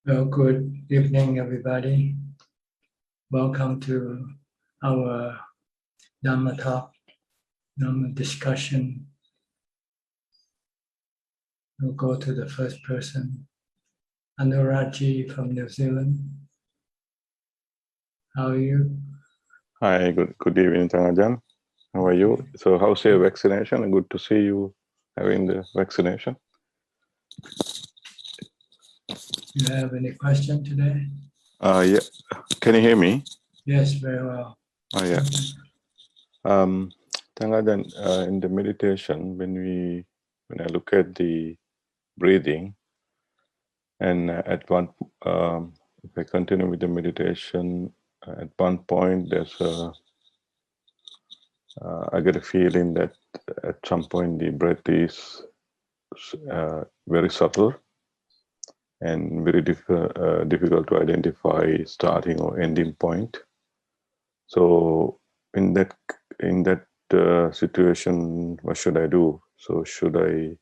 Well, good evening, everybody. Welcome to our Dhamma talk, Dhamma discussion. We'll go to the first person, Anuraji from New Zealand. How are you? Hi, good evening, Ajahn. How are you? So how's your vaccination? Good to see you having the vaccination. You have any question today? Yeah. Can you hear me? Yes, very well. Oh, yeah. Ajahn, in the meditation, when I look at the breathing, and if I continue with the meditation, at one point I get a feeling that at some point the breath is very subtle and very difficult to identify starting or ending point. So in that situation, what should I do? So should I,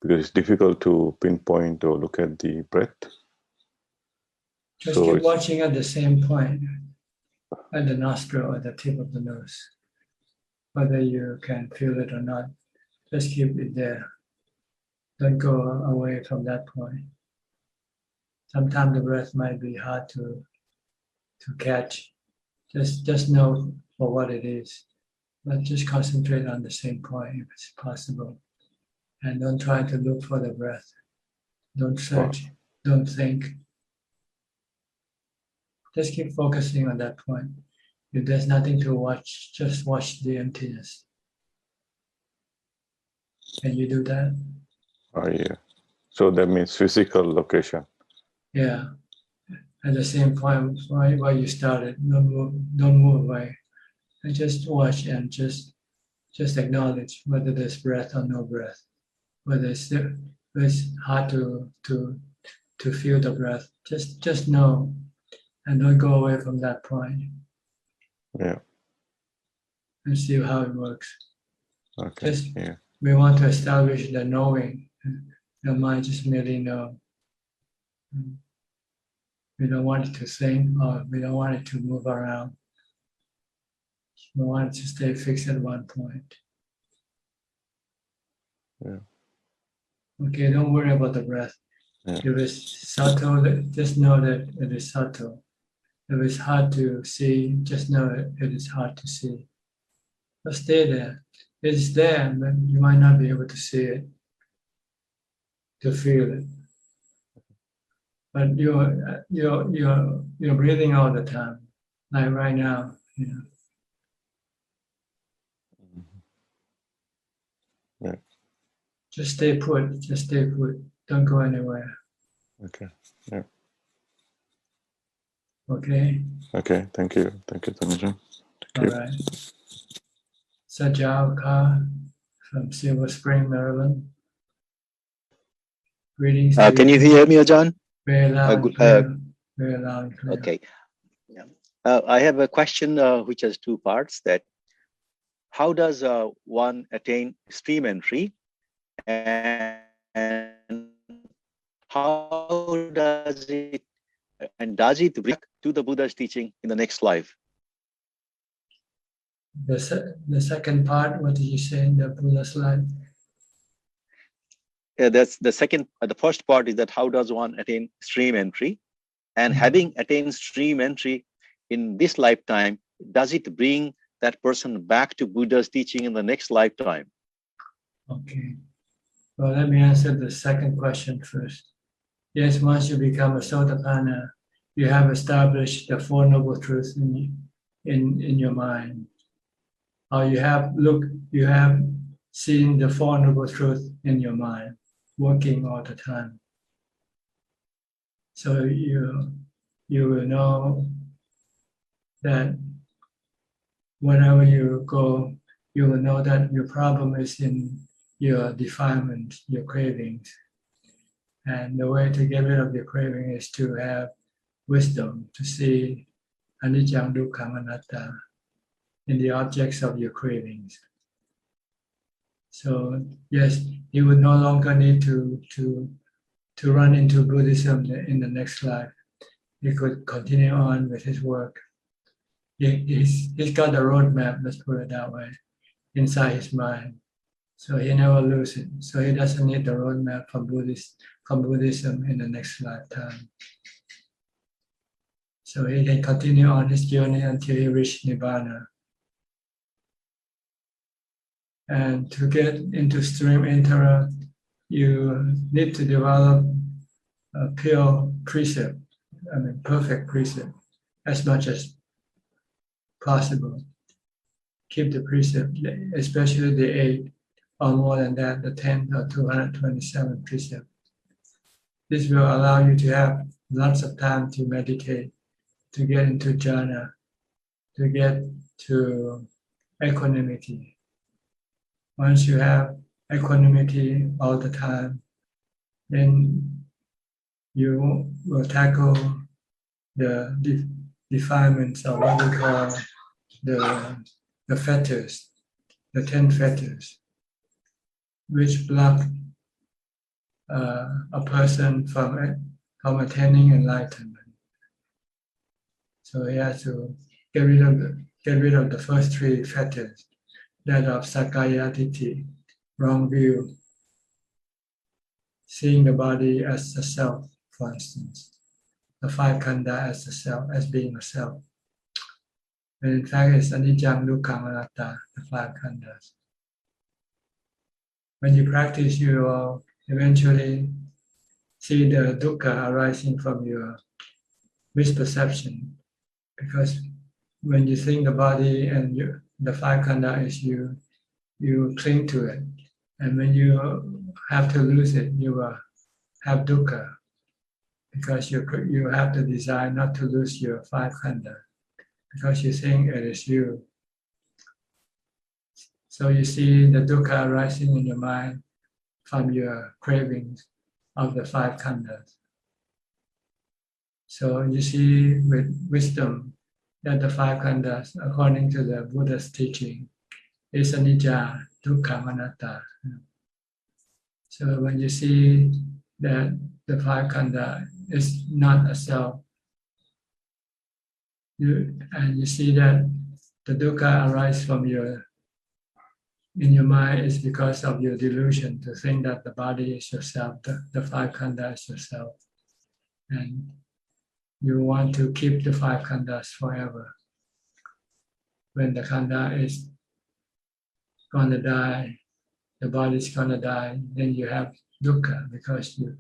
because it's difficult to pinpoint or look at the breath. Just keep watching at the same point, at the nostril or the tip of the nose. Whether you can feel it or not, just keep it there. Don't go away from that point. Sometimes the breath might be hard to catch. Just know for what it is, but just concentrate on the same point if it's possible. And don't try to look for the breath. Don't search, don't think. Just keep focusing on that point. If there's nothing to watch, just watch the emptiness. Can you do that? Oh, yeah. So that means physical location. Yeah. At the same point where you started, don't move away. And just watch and just acknowledge whether there's breath or no breath. Whether it's hard to feel the breath. Just know and don't go away from that point. Yeah. And see how it works. Okay. We want to establish the knowing. The mind just merely know. We don't want it to think or we don't want it to move around. We want it to stay fixed at one point. Yeah. Okay, don't worry about the breath. Yeah. If it's subtle, just know that it is subtle. If it's hard to see, just know it is hard to see. But stay there. It's there, but you might not be able to see it, to feel it. But you're breathing all the time, like right now. You know. Yeah. Just stay put. Just stay put. Don't go anywhere. Okay. Yeah. Okay. Okay. Thank you. Thank you, Ajahn. All right. Suchart from Silver Spring, Maryland. Greetings. Can you hear me, Ajahn? Very loud and clear. Very loud and clear. Okay. I have a question which has two parts. That how does one attain stream entry, and how does it react to the Buddha's teaching in the next life? The second part, what did you say in the Buddha's life? That's the second. The first part is that how does one attain stream entry, and having attained stream entry in this lifetime, does it bring that person back to Buddha's teaching in the next lifetime? Okay. Well, let me answer the second question first. Yes, once you become a Sotapanna, you have established the Four Noble Truths in your mind. Or you have seen the Four Noble Truths in your mind, working all the time. So you will know that wherever you go, you will know that your problem is in your defilement, your cravings. And the way to get rid of your craving is to have wisdom, to see anicca, dukkha, anatta in the objects of your cravings. So yes, you would no longer need to to run into Buddhism in the next life. He could continue on with his work. He's got a roadmap, let's put it that way, inside his mind. So he never loses it. So he doesn't need the roadmap from Buddhism in the next lifetime. So he can continue on his journey until he reaches Nibbana. And to get into stream enterer, you need to develop a pure precept, perfect precept, as much as possible. Keep the precept, especially the 8, or more than that, the 10 or 227 precept. This will allow you to have lots of time to meditate, to get into jhana, to get to equanimity. Once you have equanimity all the time, then you will tackle the defilements of what we call the fetters, the 10 fetters, which block a person from attaining enlightenment. So he has to get rid of the first 3 fetters, that of Sakkaya Ditthi, wrong view, seeing the body as a self, for instance, the 5 khandha as a self, as being a self. When in fact it's anicca, dukkha, anatta, the 5 khandhas. When you practice, you will eventually see the dukkha arising from your misperception, because when you think the body and the 5 khandha is you cling to it, and when you have to lose it, you will have dukkha, because you have the desire not to lose your 5 khandha, because you think it is you. So you see the dukkha arising in your mind from your cravings of the 5 khandhas. So you see with wisdom that the 5 khandhas, according to the Buddha's teaching, is anicca, dukkha, anatta. So when you see that the 5 khandha is not a self, and you see that the dukkha arises from in your mind is because of your delusion to think that the body is yourself, the 5 khandha is yourself, and you want to keep the 5 khandhas forever. When the khandha is gonna die, the body is gonna die, then you have dukkha because you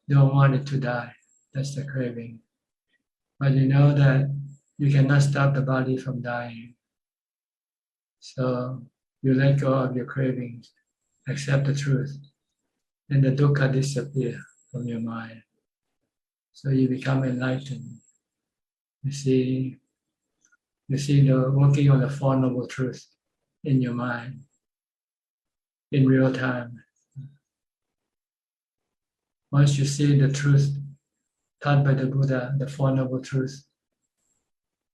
don't want it to die. That's the craving. But you know that you cannot stop the body from dying. So you let go of your cravings, accept the truth, and the dukkha disappears from your mind. So you become enlightened. You see the working of the Four Noble Truths in your mind in real time. Once you see the truth taught by the Buddha, the Four Noble Truths,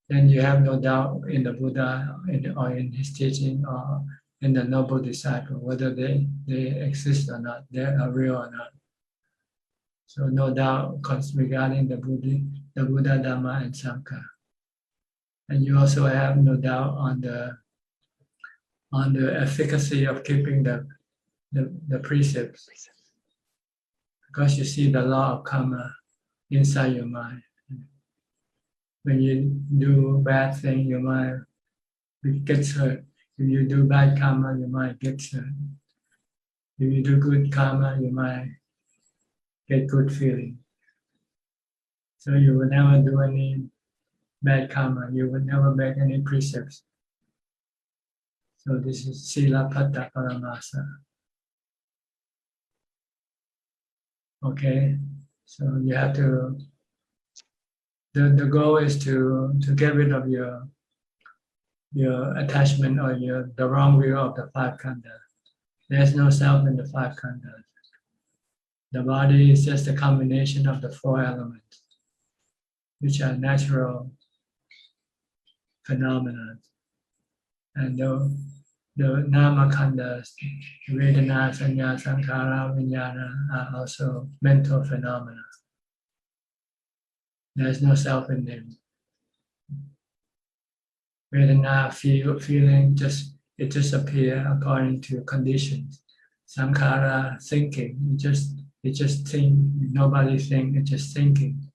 then you have no doubt in the Buddha or in his teaching or in the noble disciple, whether they exist or not, they are real or not. So no doubt regarding the Buddha, Dhamma, and Sangha. And you also have no doubt on the efficacy of keeping the precepts, because you see the law of karma inside your mind. When you do bad thing, your mind gets hurt. If you do bad karma, your mind gets hurt. If you do good karma, your mind get good feeling. So you will never do any bad karma. You will never make any precepts. So this is sila patta paramasa. Okay, so you have to. The goal is to get rid of your attachment or the wrong view of the 5 khandhas. There's no self in the 5 khandhas. The body is just a combination of the 4 elements, which are natural phenomena. And the nama khandas, Vedana, Sanya, Sankhara, Vijnana are also mental phenomena. There's no self in them. Vedana, feeling, it just appear according to conditions. Sankhara, thinking, it just think, nobody think, it's just thinking.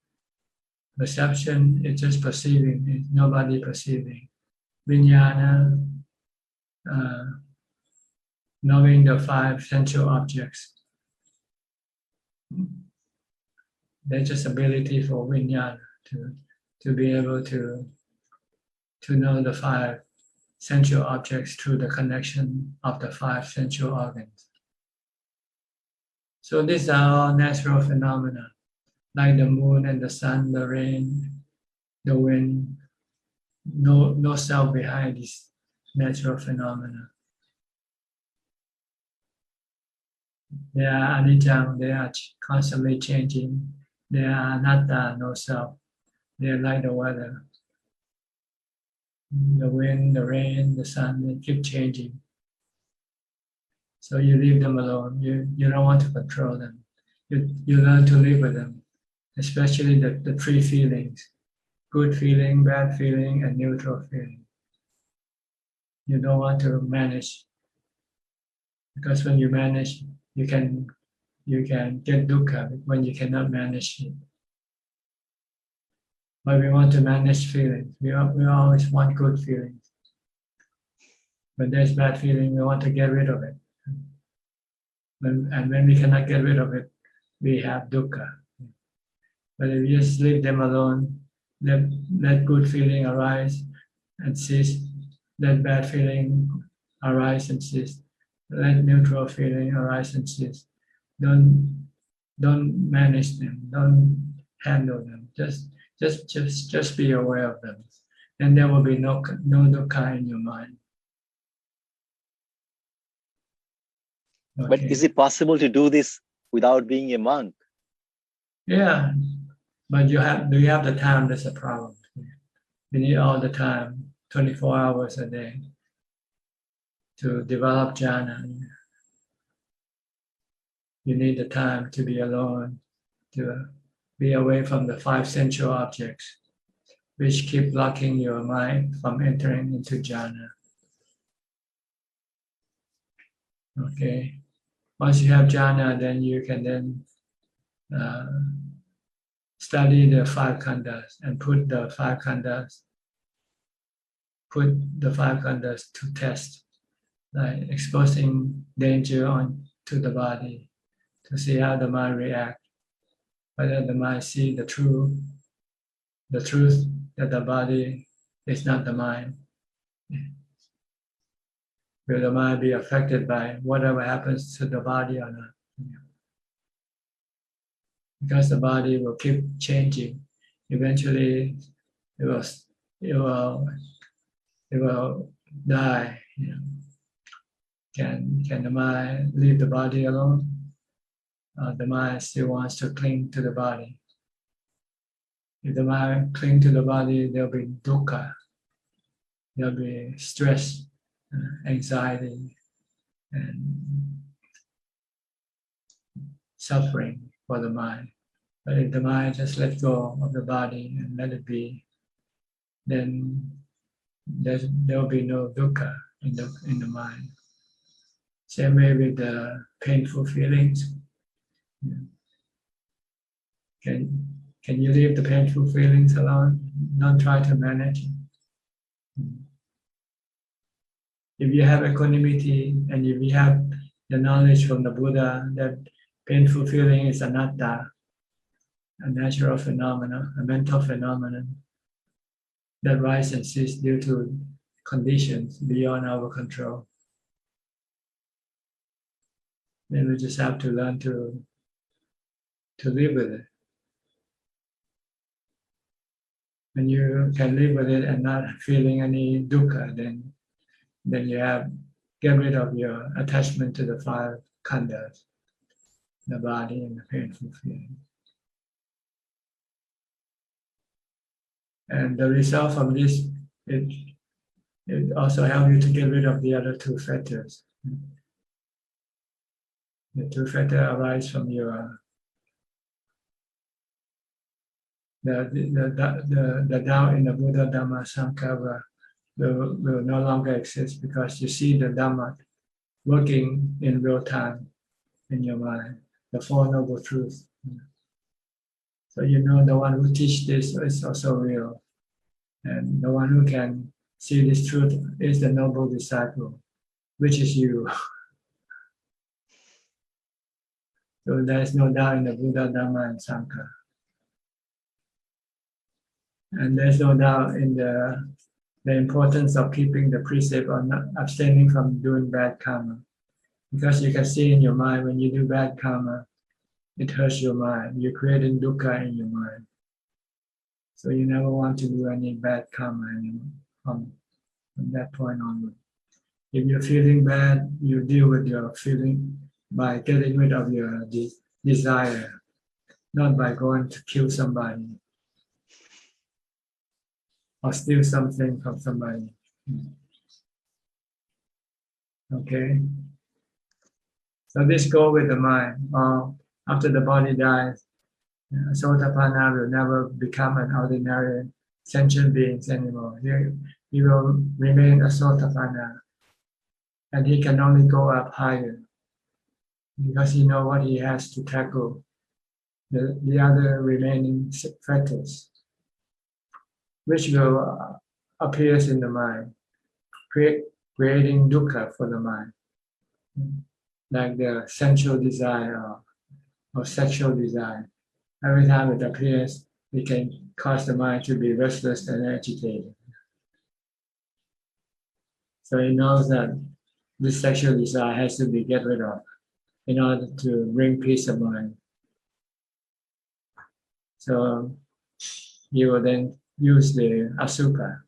Perception, it's just perceiving, it's nobody perceiving. Vijnana, knowing the five sensual objects. There's just ability for vijnana to be able to know the five sensual objects through the connection of the five sensual organs. So these are all natural phenomena, like the moon and the sun, the rain, the wind. No self behind these natural phenomena. They are anicca, they are constantly changing. They are anatta, no self. They are like the weather. The wind, the rain, the sun, they keep changing. So you leave them alone. You don't want to control them. You learn to live with them, especially the three feelings: good feeling, bad feeling, and neutral feeling. You don't want to manage, because when you manage, you can get dukkha when you cannot manage it. But we want to manage feelings. We always want good feelings. When there's bad feeling, we want to get rid of it. And when we cannot get rid of it, we have dukkha. But if you just leave them alone, let good feeling arise and cease, let bad feeling arise and cease, let neutral feeling arise and cease. Don't manage them, don't handle them. Just be aware of them, and there will be no dukkha in your mind. Okay. But is it possible to do this without being a monk? Yeah, but do you have the time? That's a problem. You need all the time, 24 hours a day, to develop jhana. You need the time to be alone, to be away from the five sensual objects, which keep blocking your mind from entering into jhana. Okay. Once you have jhana, then you can then study the five khandhas and put the five khandhas to test, like exposing danger to the body, to see how the mind reacts, whether the mind see the truth that the body is not the mind. Will the mind be affected by whatever happens to the body or not? Because the body will keep changing. Eventually, it will die. Can the mind leave the body alone? The mind still wants to cling to the body. If the mind cling to the body, there'll be dukkha. There'll be stress, anxiety, and suffering for the mind. But if the mind just let go of the body and let it be, then there will be no dukkha in the mind. Same way with the painful feelings. Can you leave the painful feelings alone? Don't try to manage it. If you have equanimity and if you have the knowledge from the Buddha that painful feeling is anatta, a natural phenomenon, a mental phenomenon that rise and cease due to conditions beyond our control, then we just have to learn to live with it. When you can live with it and not feeling any dukkha, then you get rid of your attachment to the five khandhas, the body and the painful feeling. And the result from this, it It also helps you to get rid of the other two fetters. The two fetters arise from your the doubt in the Buddha, Dhamma, Sangha will no longer exist because you see the Dhamma working in real time in your mind, the Four Noble Truths. So you know the one who teaches this is also real. And the one who can see this truth is the noble disciple, which is you. So there is no doubt in the Buddha, Dhamma, and Sangha. And there's no doubt in the importance of keeping the precept or not abstaining from doing bad karma. Because you can see in your mind when you do bad karma, it hurts your mind. You're creating dukkha in your mind. So you never want to do any bad karma anymore from that point onward. If you're feeling bad, you deal with your feeling by getting rid of your desire, not by going to kill somebody or steal something from somebody. Okay? So this goes with the mind. After the body dies, Sotapanna will never become an ordinary sentient being anymore. He will remain a Sotapanna, and he can only go up higher because he knows what he has to tackle, the other remaining fetters, which will appear in the mind, creating dukkha for the mind, like the sensual desire or sexual desire. Every time it appears, it can cause the mind to be restless and agitated. So he knows that this sexual desire has to be get rid of in order to bring peace of mind. So he will then use the asukha,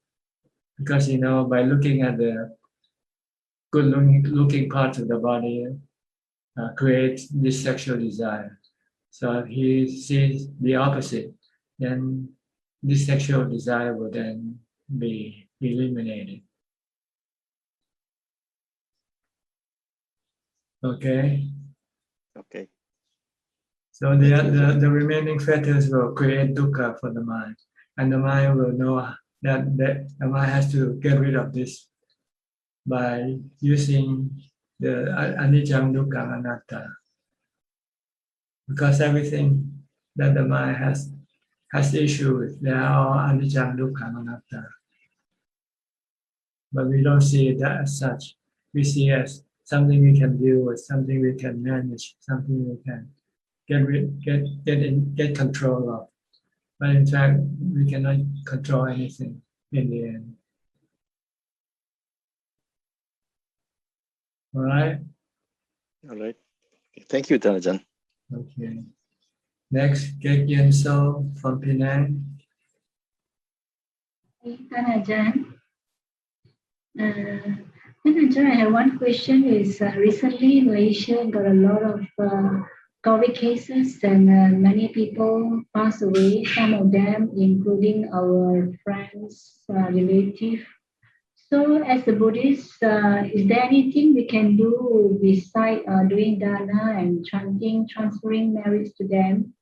because by looking at the good looking parts of the body, creates this sexual desire. So if he sees the opposite, then this sexual desire will then be eliminated. Okay? Okay. So the remaining fetters will create dukkha for the mind. And the mind will know that the mind has to get rid of this by using the anicca, dukkha, anatta. Because everything that the mind has issue with, they are all anicca, dukkha, anatta. But we don't see it as such. We see it as something we can deal with, something we can manage, something we can get control of. But in fact, we cannot control anything in the end. All right? All right. Thank you, Ajahn. Okay. Next, Kek Yen So from Penang. Ajahn. Ajahn, I have one question. Recently Malaysia got a lot of COVID cases and many people passed away, some of them including our friends, relatives. So as a Buddhist, is there anything we can do besides doing dana and chanting, transferring merits to them?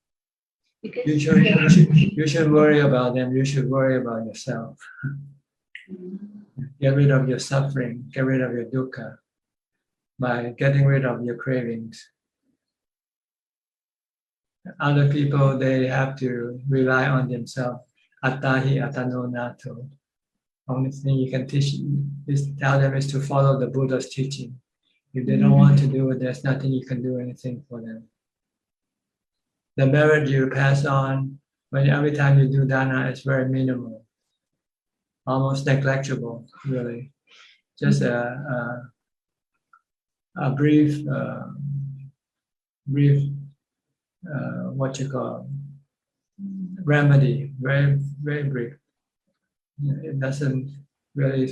Because you should worry about them. You should worry about yourself. Get rid of your suffering. Get rid of your dukkha by getting rid of your cravings. Other people, they have to rely on themselves. Attahi atano nato. Only thing you can tell them is to follow the Buddha's teaching. If they don't want to do it, there's nothing you can do anything for them. The merit you pass on every time you do dana is very minimal, almost negligible, really. Just a brief, remedy, very, very brief. It doesn't really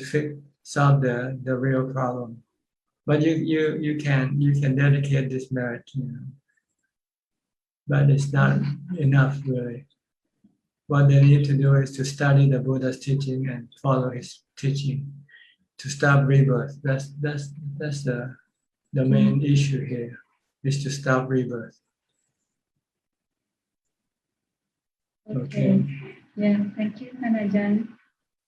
solve the real problem. But you can dedicate this merit, but it's not enough really. What they need to do is to study the Buddha's teaching and follow his teaching. to stop rebirth. That's the main issue here, is to stop rebirth. Okay. Yeah, thank you, Ajahn.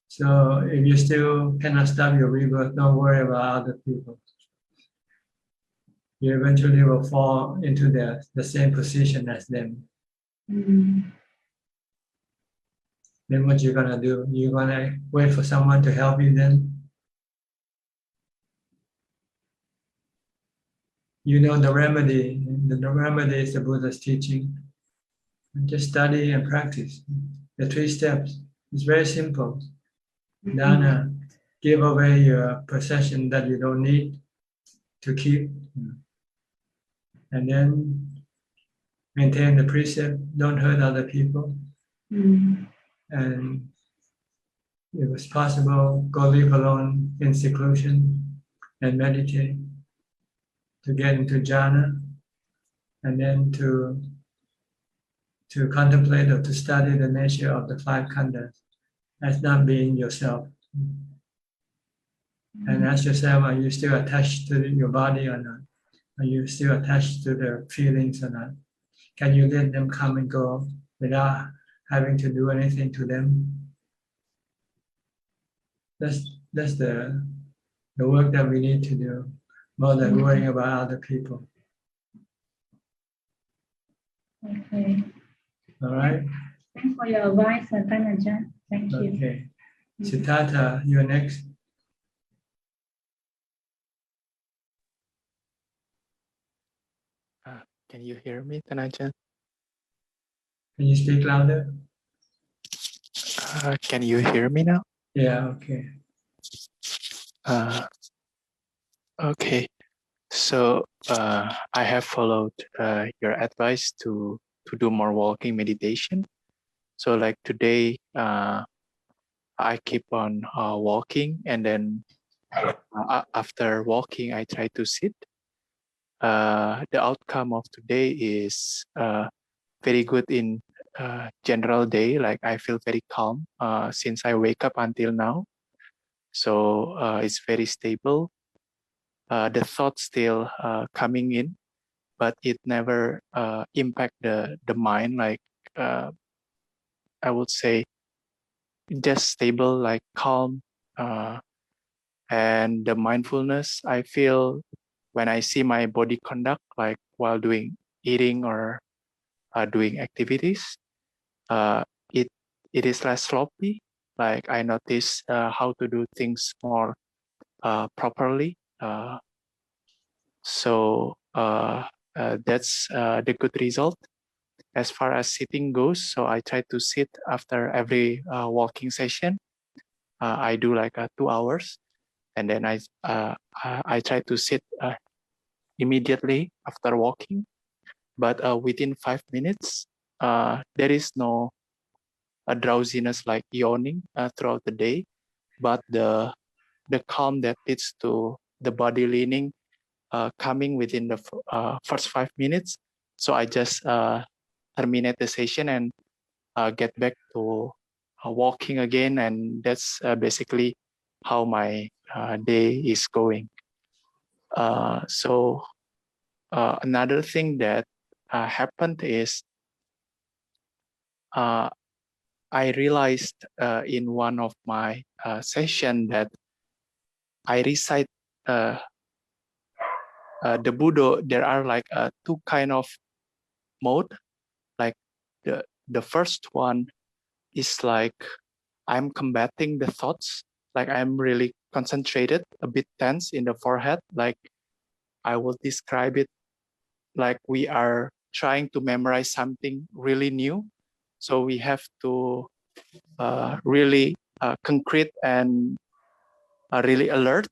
So if you still cannot stop your rebirth, don't worry about other people. You eventually will fall into the same position as them. Mm. Then what you're gonna do? You're gonna wait for someone to help you then? You know the remedy. The remedy is the Buddha's teaching. And just study and practice. The 3 steps. It's very simple. Dana, give away your possession that you don't need to keep. And then maintain the precept, don't hurt other people. And if it's possible, go live alone in seclusion and meditate to get into jhana, and then to contemplate or to study the nature of the 5 khandhas as not being yourself. And ask yourself, are you still attached to your body or not? Are you still attached to the feelings or not? Can you let them come and go without having to do anything to them? That's the work that we need to do, more than worrying about other people. Okay. All right? Thanks for your advice, Ajahn. Thank you. Okay. Siddhartha, you're next. Can you hear me, Ajahn? Can you speak louder? Can you hear me now? Yeah, okay. Okay. So I have followed your advice to do more walking meditation. So like today, I keep on walking, and then after walking, I try to sit. The outcome of today is very good in general day. Like I feel very calm since I wake up until now. So it's very stable. The thoughts still coming in, but it never impact the mind. Like I would say, just stable, like calm, and the mindfulness I feel when I see my body conduct, like while doing eating or doing activities. It is less sloppy. Like I notice how to do things more properly. So that's the good result. As far as sitting goes, so I try to sit after every walking session. I do like 2 hours, and then I try to sit immediately after walking. But within 5 minutes, there is no drowsiness like yawning throughout the day, but the calm that leads to the body leaning coming within the first 5 minutes. So I just terminate the session and get back to walking again, and that's basically how my day is going. So another thing that happened is I realized in one of my session that I recite the Buddha. There are like 2 kind of mode. Like the first one is like I'm combating the thoughts. Like I'm really concentrated, a bit tense in the forehead. Like I will describe it like we are trying to memorize something really new. So we have to really concrete and really alert.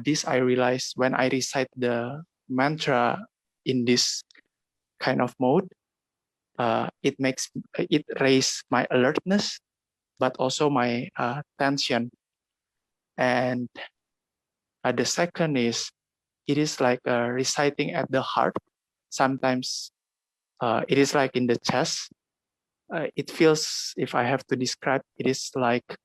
This I realized when I recite the mantra in this kind of mode. It raise my alertness, but also my tension. And the second is it is like reciting at the heart. Sometimes it is like in the chest. It feels, if I have to describe, it is like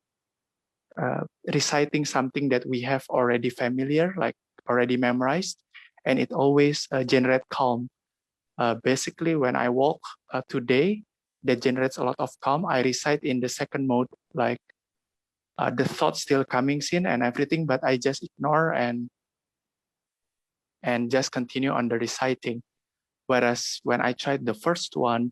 reciting something that we have already familiar, like already memorized, and it always generate calm. Basically, when I walk today, that generates a lot of calm. I recite in the second mode, like the thoughts still coming in and everything, but I just ignore and just continue on the reciting. Whereas when I tried the first one,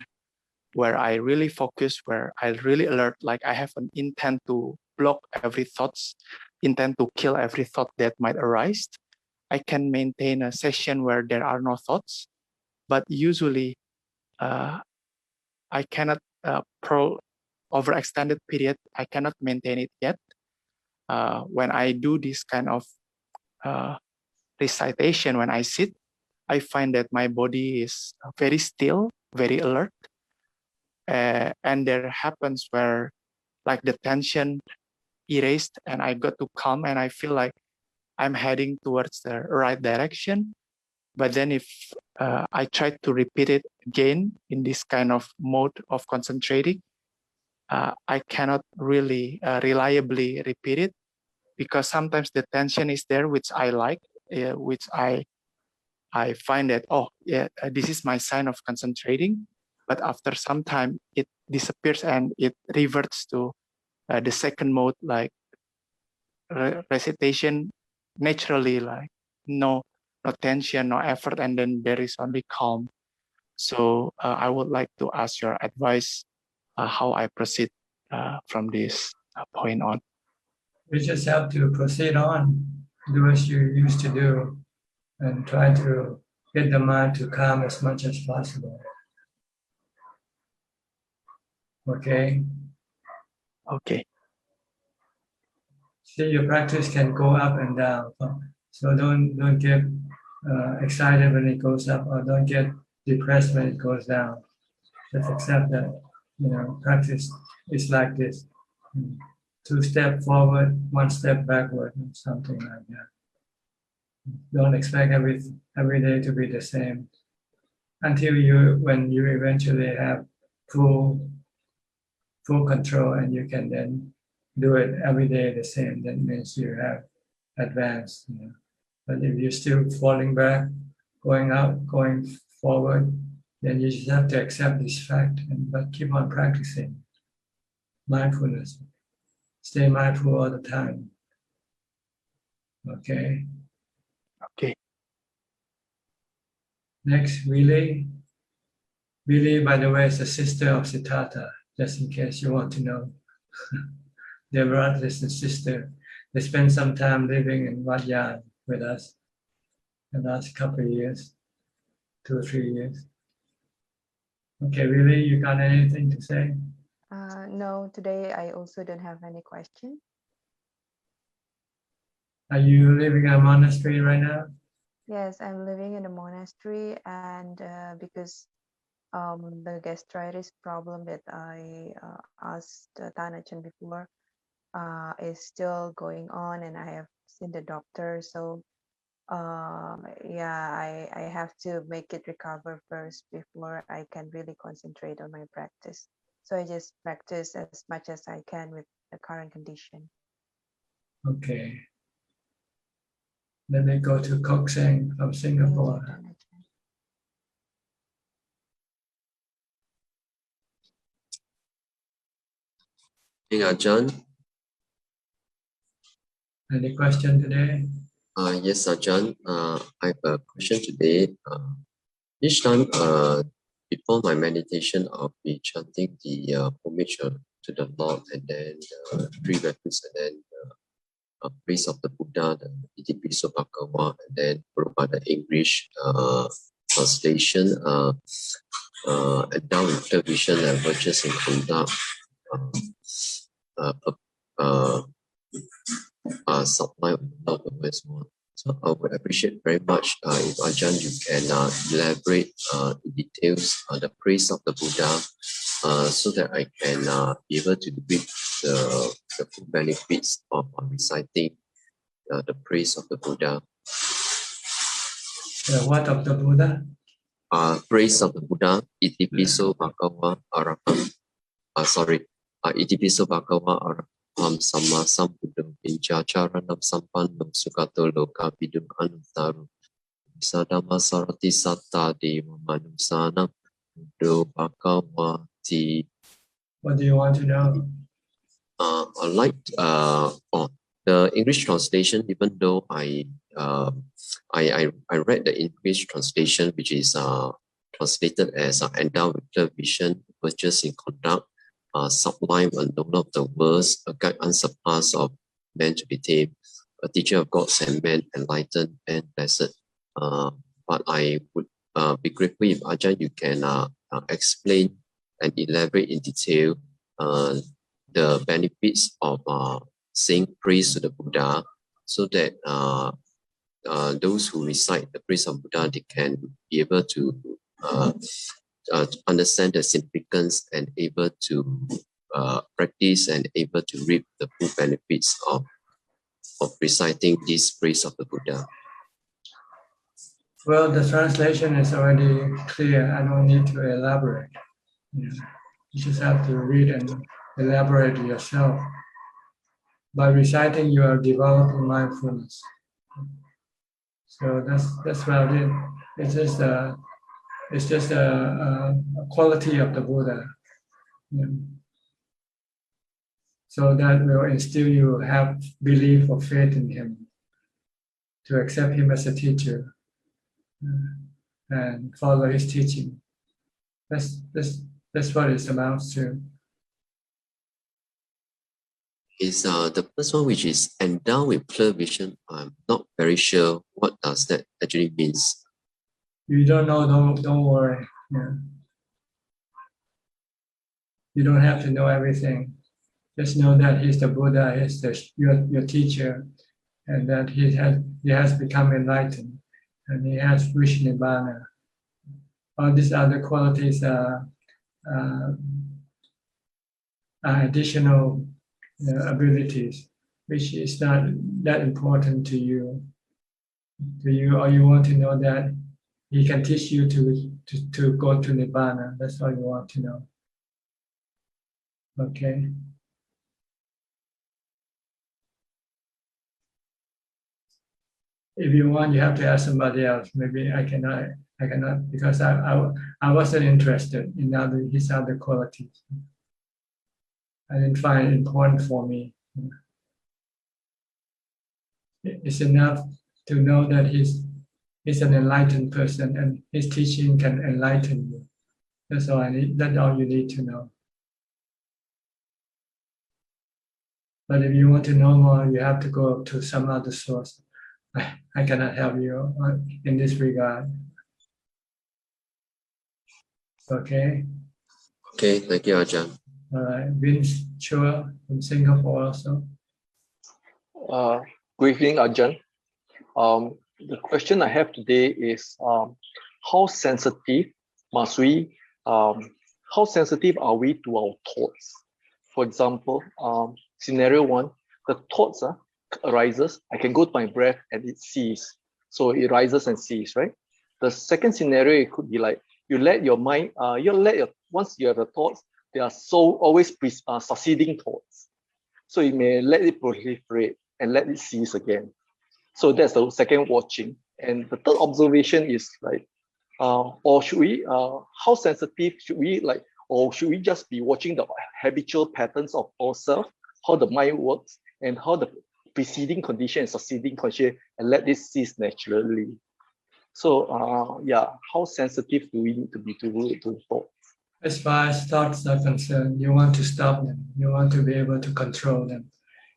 where I really focus, where I really alert, like I have an intent to block every thoughts, intent to kill every thought that might arise, I can maintain a session where there are no thoughts. But usually, I cannot over extended period, I cannot maintain it yet. When I do this kind of recitation, when I sit, I find that my body is very still, very alert. And there happens where like the tension erased and I got to calm and I feel like I'm heading towards the right direction. But then if I try to repeat it again in this kind of mode of concentrating, I cannot really reliably repeat it, because sometimes the tension is there, which I like, which I find that, oh, yeah, this is my sign of concentrating. But after some time, it disappears and it reverts to the second mode, like recitation naturally, like no tension, no effort, and then there is only calm. So I would like to ask your advice how I proceed from this point on. We just have to proceed on, do as you used to do, and try to get the mind to calm as much as possible. Okay? Okay. See, your practice can go up and down. So don't get excited when it goes up, or don't get depressed when it goes down. Just accept that, practice is like this. 2 steps forward, 1 step backward, something like that. Don't expect every day to be the same. Until when you eventually have full control and you can then do it every day the same, that means you have advanced. But if you're still falling back, going out, going forward, then you just have to accept this fact, but keep on practicing mindfulness. Stay mindful all the time. Okay. Okay. Next, Willie. Willie, by the way, is the sister of Siddhartha, just in case you want to know. They're brothers and sister. They spent some time living in Wat Yannasangwararam with us the last couple of years, 2 or 3 years. Okay, Willie, you got anything to say? No, today I also don't have any question. Are you living in a monastery right now? Yes, I'm living in a monastery, and because the gastritis problem that I asked Tanachen before is still going on, and I have seen the doctor. So yeah, I have to make it recover first before I can really concentrate on my practice. So I just practice as much as I can with the current condition. Okay. Then they go to Kok Seng from Singapore. Ajahn. Any question today? Yes, Ajahn. I have a question today. Each time before my meditation, I'll be chanting the homage to the Lord, and then 3 records, and then praise of the Buddha, the Itipiso Bhagava, and then followed by the English translation, and down with the vision and virtues and conduct. Supply of the West one. So I would appreciate very much if Ajahn you can elaborate in details the praise of the Buddha, so that I can be able to reap the full benefits of reciting the praise of the Buddha. The what of the Buddha? Praise of the Buddha. Itipiso Bhagava Araham. Itipiso Bhagava Araham. Sama Sambuddho Pinchacharanam Sampanno Sukato Lokapidum Anuntaru Sadama Sarati Satta Deva Manusana Buddho Bhagavati. What do you want to know? I like the English translation, even though I read the English translation, which is translated as endowed with clear vision, virtuous in conduct, sublime unknown of the words, a guide unsurpassed of man to be tamed, a teacher of gods and men, enlightened and blessed. But I would be grateful if Ajahn, you can explain and elaborate in detail the benefits of saying praise to the Buddha, so that those who recite the praise of Buddha, they can be able to understand the significance and able to practice and able to reap the full benefits of reciting this praise of the Buddha. Well, the translation is already clear. I don't need to elaborate. You just have to read and elaborate yourself. By reciting, you are developing mindfulness. So that's about it. It's just a quality of the Buddha. So that will instill you have belief or faith in him, to accept him as a teacher and follow his teaching. That's what it amounts to. Is the first one, which is endowed with clear vision. I'm not very sure what does that actually means. You don't know, don't worry. Yeah. You don't have to know everything. Just know that he's the Buddha, he's your teacher, and that he has become enlightened, and he has reached Nibbana. All these other qualities are additional abilities, which is not that important to you. All you want to know that he can teach you to go to Nibbana. That's all you want to know. Okay. If you want, you have to ask somebody else. Maybe I cannot because I wasn't interested in his other qualities. I didn't find it important for me. It's enough to know that he's an enlightened person and his teaching can enlighten you. That's all that's all you need to know. But if you want to know more, you have to go to some other source. I cannot help you in this regard. Okay? Okay, thank you, Ajahn. All right. Vince Chua from Singapore also. Good evening, Ajahn. The question I have today is how sensitive how sensitive are we to our thoughts? For example, scenario one, the thoughts arises, I can go to my breath and it ceases. So it rises and ceases, right? The second scenario, it could be like you let your mind, once you have the thoughts, they are always succeeding thoughts. So you may let it proliferate and let it cease again. So that's the second watching. And the third observation is like, or should we, how sensitive should we like, or should we just be watching the habitual patterns of ourselves, how the mind works, and how the preceding condition and succeeding condition, and let this cease naturally. So how sensitive do we need to be to thoughts? As far as thoughts are concerned, you want to stop them. You want to be able to control them.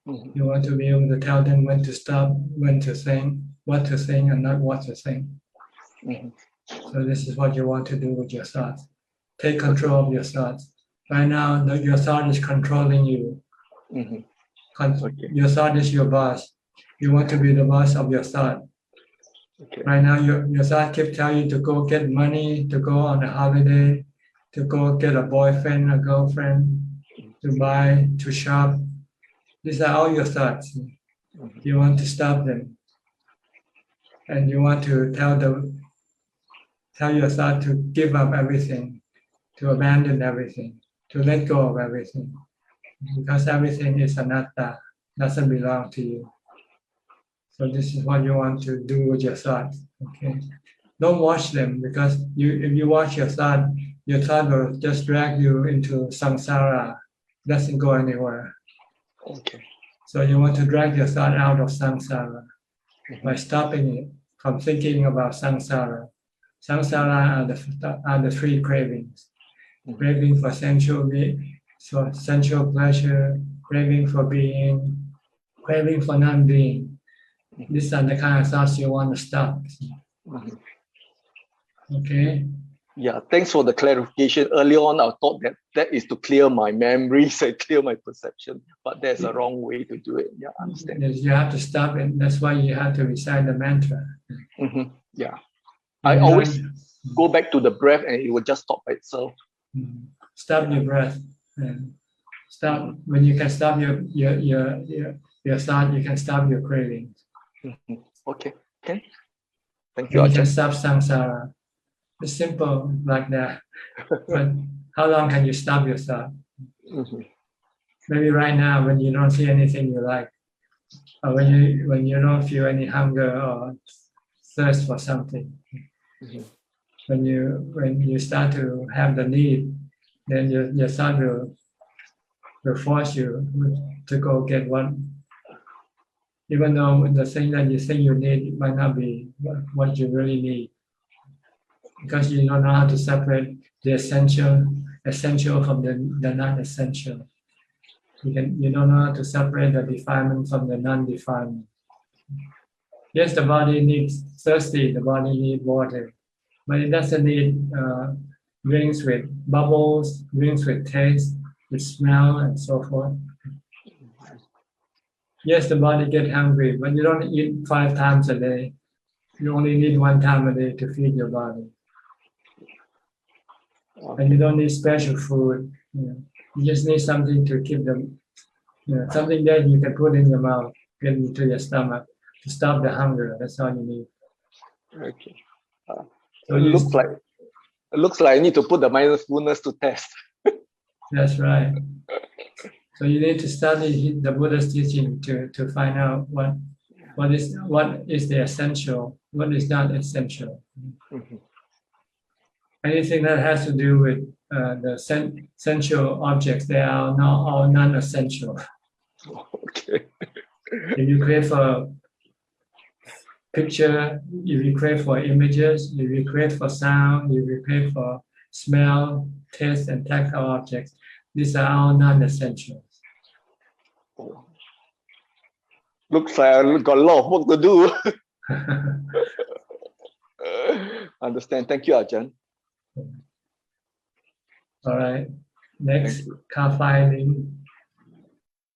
Mm-hmm. You want to be able to tell them when to stop, when to think, what to think, and not what to think. Mm-hmm. So this is what you want to do with your thoughts. Take control of your thoughts. Right now, your thought is controlling you. Mm-hmm. Okay. Your thought is your boss. You want to be the boss of your thought. Okay. Right now, your thought keeps telling you to go get money, to go on a holiday, to go get a boyfriend, a girlfriend, to buy, to shop. These are all your thoughts. Mm-hmm. You want to stop them. And you want to tell your thought to give up everything, to abandon everything, to let go of everything. because everything is anatta, doesn't belong to you. So this is what you want to do with your thoughts. Okay, don't watch them, because if you watch your thought will just drag you into samsara. Doesn't go anywhere. Okay. So you want to drag your thought out of samsara by stopping it from thinking about samsara. Samsara are the three cravings: craving for sensual pleasure, craving for being, craving for non-being. These are the kind of thoughts you want to stop. Okay. Yeah, thanks for the clarification. Earlier on, I thought that is to clear my memories and clear my perception, but there's a wrong way to do it. Yeah, I understand. Yes, you have to stop it. That's why you have to recite the mantra. Yeah, I always go back to the breath, and it will just stop by itself. Stop your breath, and stop when you can stop your thought. You can stop your cravings. Okay. Thank you, You can Ajahn. stop samsara. It's simple like that. But how long can you stop your thought? Maybe right now, when you don't see anything you like, or when you don't feel any hunger or thirst for something, when you start to have the need, then your thought will force you to go get one, even though the thing that you think you need might not be what you really need, because you don't know how to separate the essential from the non-essential. You don't know how to separate the defilement from the non-defilement. Yes, the body needs thirsty, the body needs water, but it doesn't need drinks with bubbles, drinks with taste, with smell, and so forth. Yes, the body gets hungry, but you don't eat 5 times a day. You only need 1 time a day to feed your body. And you don't need special food. You just need something to keep them, something that you can put in your mouth, get into your stomach to stop the hunger. That's all you need. Okay. So it looks like I need to put the mindfulness to test. That's right. So you need to study the Buddha's teaching to find out what is the essential, what is not essential. Anything that has to do with the sensual objects, they are now all non-essential. Okay. If you crave for picture, if you crave for images, if you crave for sound, if you crave for smell, taste, and tactile objects, these are all non-essentials. Looks like I've got a lot of work to do. Understand. Thank you, Ajahn. All right. Next, Kafiling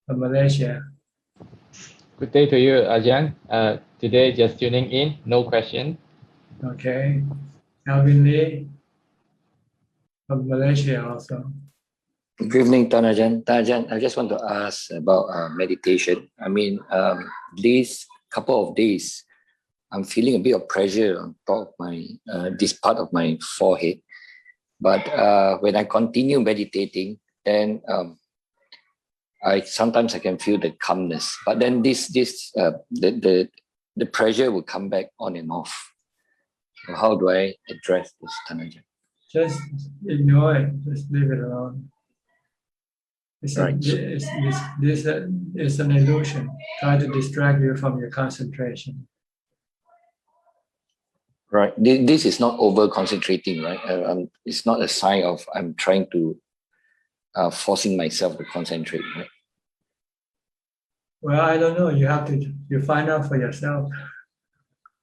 from Malaysia. Good day to you, Ajahn. Today, just tuning in, no question. Okay. Alvin Lee from Malaysia also. Good evening, Tanajan. Tanajan, I just want to ask about meditation. I mean, these couple of days, I'm feeling a bit of pressure on top of my this part of my forehead. But when I continue meditating, then sometimes I can feel the calmness. But then the pressure will come back on and off. So how do I address this, Tanajan? Just ignore it. Just leave it alone. It's an illusion. Try to distract you from your concentration. Right. This is not over concentrating, right? It's not a sign of I'm trying to forcing myself to concentrate, right? Well, I don't know. You find out for yourself.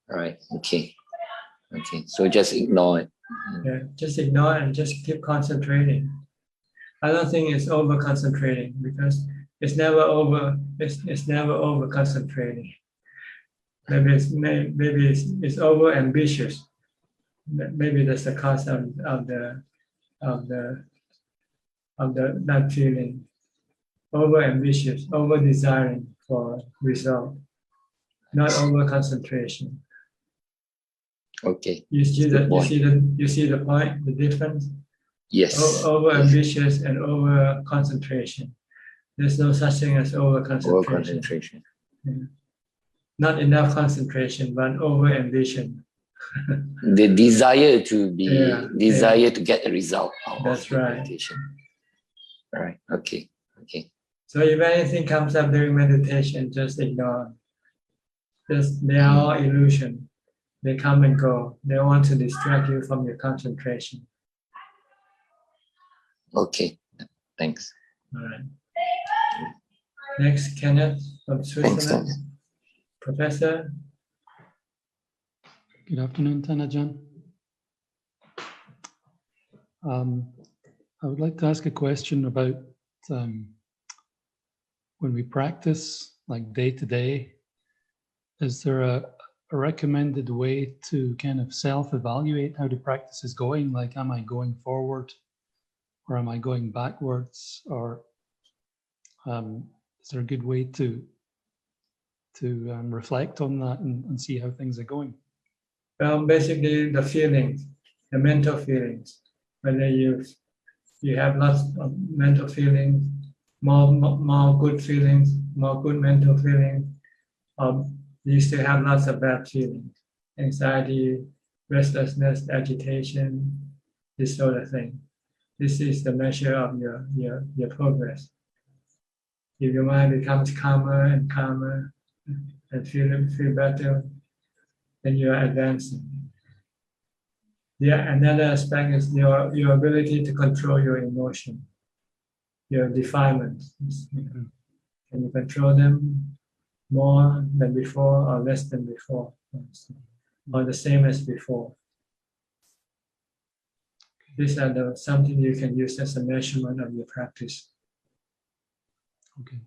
Right. Okay. So just ignore it. Yeah, just ignore it and just keep concentrating. I don't think it's over concentrating, because it's never over. It's never over concentrating. Maybe it's over ambitious. Maybe that's the cause of that feeling. Over ambitious, over desiring for result, not over concentration. Okay. You see the point, the difference? Yes. Over ambitious and over concentration. There's no such thing as over Over concentration. concentration. Not enough concentration, but over ambition. The desire to be, Yeah, to get a result out That's of the right. meditation. Right. Okay. So if anything comes up during meditation, just ignore. They are all illusion. They come and go. They want to distract you from your concentration. Okay. Thanks. All right. Next, Kenneth from Switzerland. Kenneth. Professor. Good afternoon, Thanajan. I would like to ask a question about when we practice, like day to day, is there a recommended way to kind of self-evaluate how the practice is going? Like, am I going forward or am I going backwards? Or is there a good way to reflect on that and see how things are going? Basically, the feelings, the mental feelings. Whether you have lots of mental feelings, more good feelings, more good mental feelings, you still have lots of bad feelings, anxiety, restlessness, agitation, this sort of thing. This is the measure of your progress. If your mind becomes calmer and calmer and feel better, then you are advancing. Another aspect is your ability to control your emotion, your defilements. Can you control them more than before or less than before, or the same as before? These are something you can use as a measurement of your practice. Okay.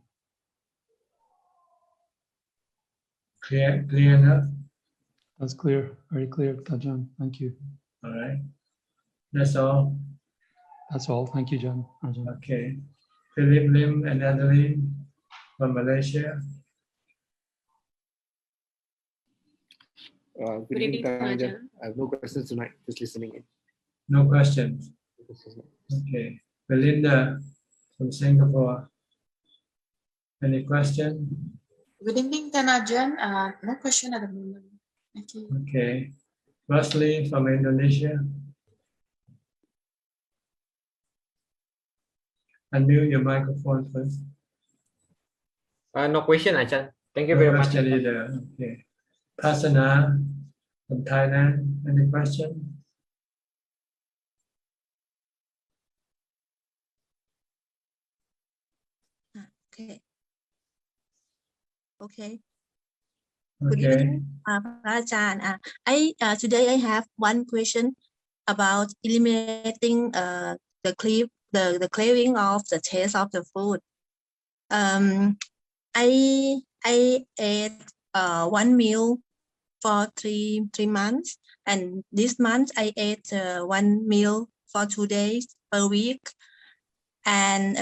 Clear enough? That's clear, very clear, Ajahn. Thank you. All right. That's all. That's all. Thank you, Ajahn. Okay. Philip Lim and Adeline from Malaysia. Good evening, Ajahn. I have no questions tonight, just listening in. No questions. Okay. Belinda from Singapore. Any question? Good evening, Ajahn. No question at the moment. Thank you. Okay. Rosli from Indonesia. Unmute your microphone first. No question, Ajahn. Thank you No very much. question either. Okay. Pasana from Thailand. Any question? Okay. Okay. Okay. Good evening, Ajahn. Today I have one question about eliminating the craving of the taste of the food. I ate one meal for three months, and this month I ate one meal for 2 days per week, and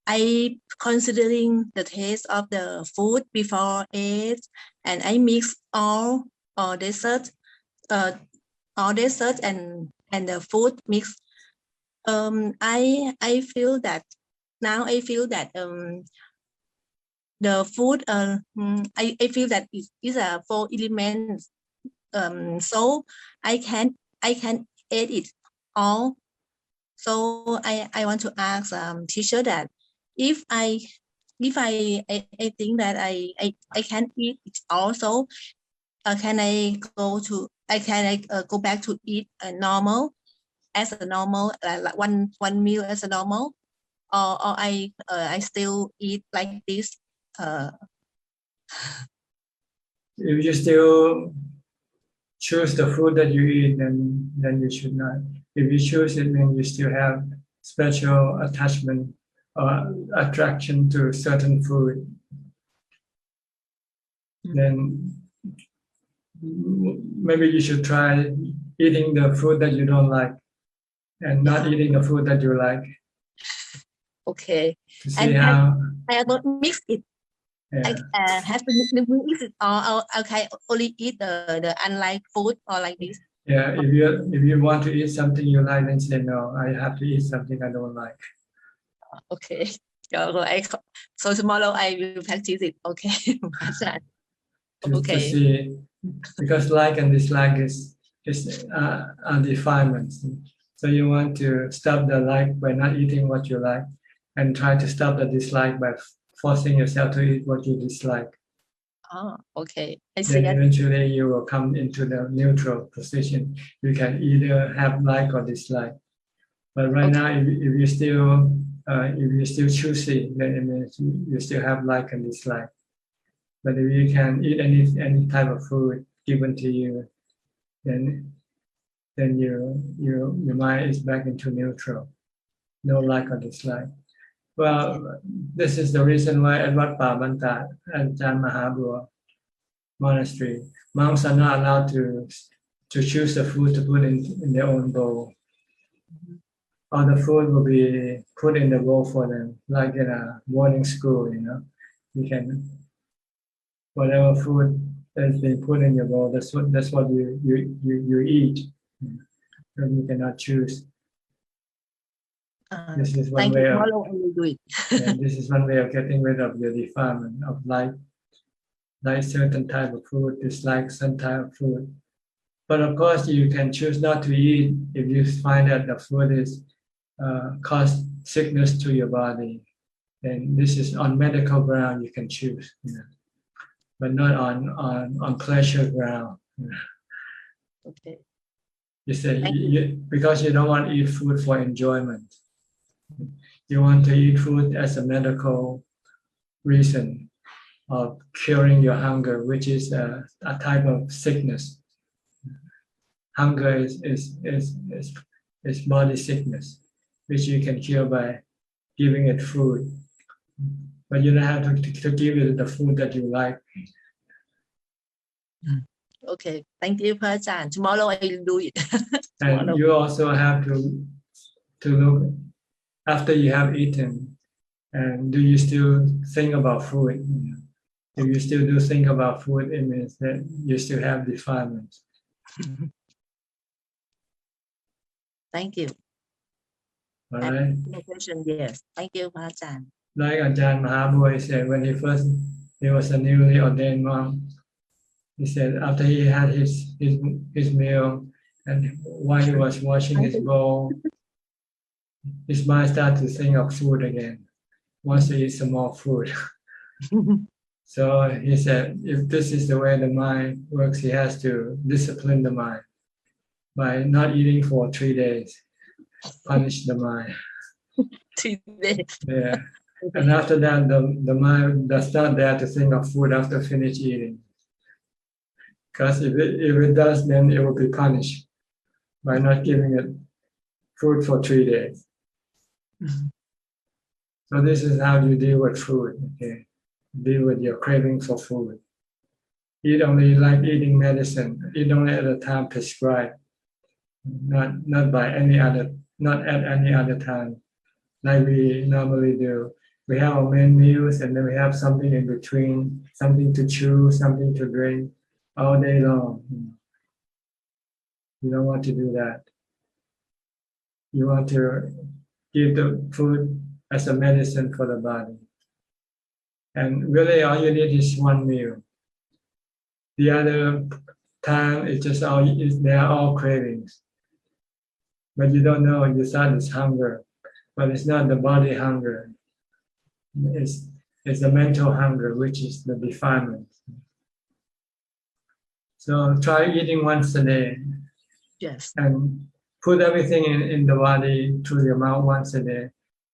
I considering the taste of the food before it, and I mix all dessert and the food mix. I feel that now I feel that the food I feel that it is a 4 elements. So I can eat it all. So I want to ask teacher that if I think that I can eat it also, can I go back to eat normal as a normal like one meal as a normal, or I still eat like this? If you still choose the food that you eat, then you should not. If you choose it, then you still have special attachment or attraction to certain food. Then maybe you should try eating the food that you don't like and not eating the food that you like. Okay. To see how I don't mix it. Yeah. I have to mix it, or okay, only eat the unlike food or like this. Yeah, if you want to eat something you like, then say no. I have to eat something I don't like. Okay. So tomorrow I will practice it. Okay. To see, because like and dislike is are defilements. So you want to stop the like by not eating what you like, and try to stop the dislike by forcing yourself to eat what you dislike. Oh, okay. I see Then that. eventually you will come into the neutral position. You can either have like or dislike. But right now, if you still choosy, then it means you still have like and dislike. But if you can eat any type of food given to you, then your mind is back into neutral, no like or dislike. Well, this is the reason why at Wat Banta, Ajahn Mahabua monastery, monks are not allowed to choose the food to put in their own bowl. All the food will be put in the bowl for them, like in a boarding school. You can whatever food that's been put in your bowl. That's what you eat. And you cannot choose. This is one way of. Tomorrow I will do it. This is one way of getting rid of your defilement of like certain type of food, dislike some type of food. But of course, you can choose not to eat if you find that the food is cause sickness to your body. And this is on medical ground you can choose, but not on pleasure ground. Okay. You say because you don't want to eat food for enjoyment. You want to eat food as a medical reason of curing your hunger, which is a type of sickness. Hunger is body sickness, which you can cure by giving it food. But you don't have to give it the food that you like. Okay, thank you, Ajahn. Tomorrow I will do it. And you also have to look after you have eaten, and do you still think about food? If you still do think about food, it means that you still have defilements. Thank you. All right. No question. Yes. Thank you, Ajahn. Like Ajahn Mahabua said, when he was a newly ordained monk, he said after he had his meal, and while he was washing his bowl, his mind started to think of food again. Wants to eat some more food. So he said, if this is the way the mind works, he has to discipline the mind by not eating for 3 days. Punish the mind. 3 days. Yeah. And after that, the mind does not dare to think of food after finish eating. Because if it does, then it will be punished by not giving it food for 3 days. So this is how you deal with food. Okay, deal with your craving for food. Eat only like eating medicine. Eat only at a time prescribed. Not by any other, not at any other time, like we normally do. We have our main meals, and then we have something in between, something to chew, something to drink, all day long. You don't want to do that. You want to give the food as a medicine for the body. And really all you need is one meal. The other time it's just they are all cravings. But you don't know, you thought it's hunger. But it's not the body hunger. It's the mental hunger, which is the defilement. So try eating once a day. Yes. And put everything in the body through your mouth once a day.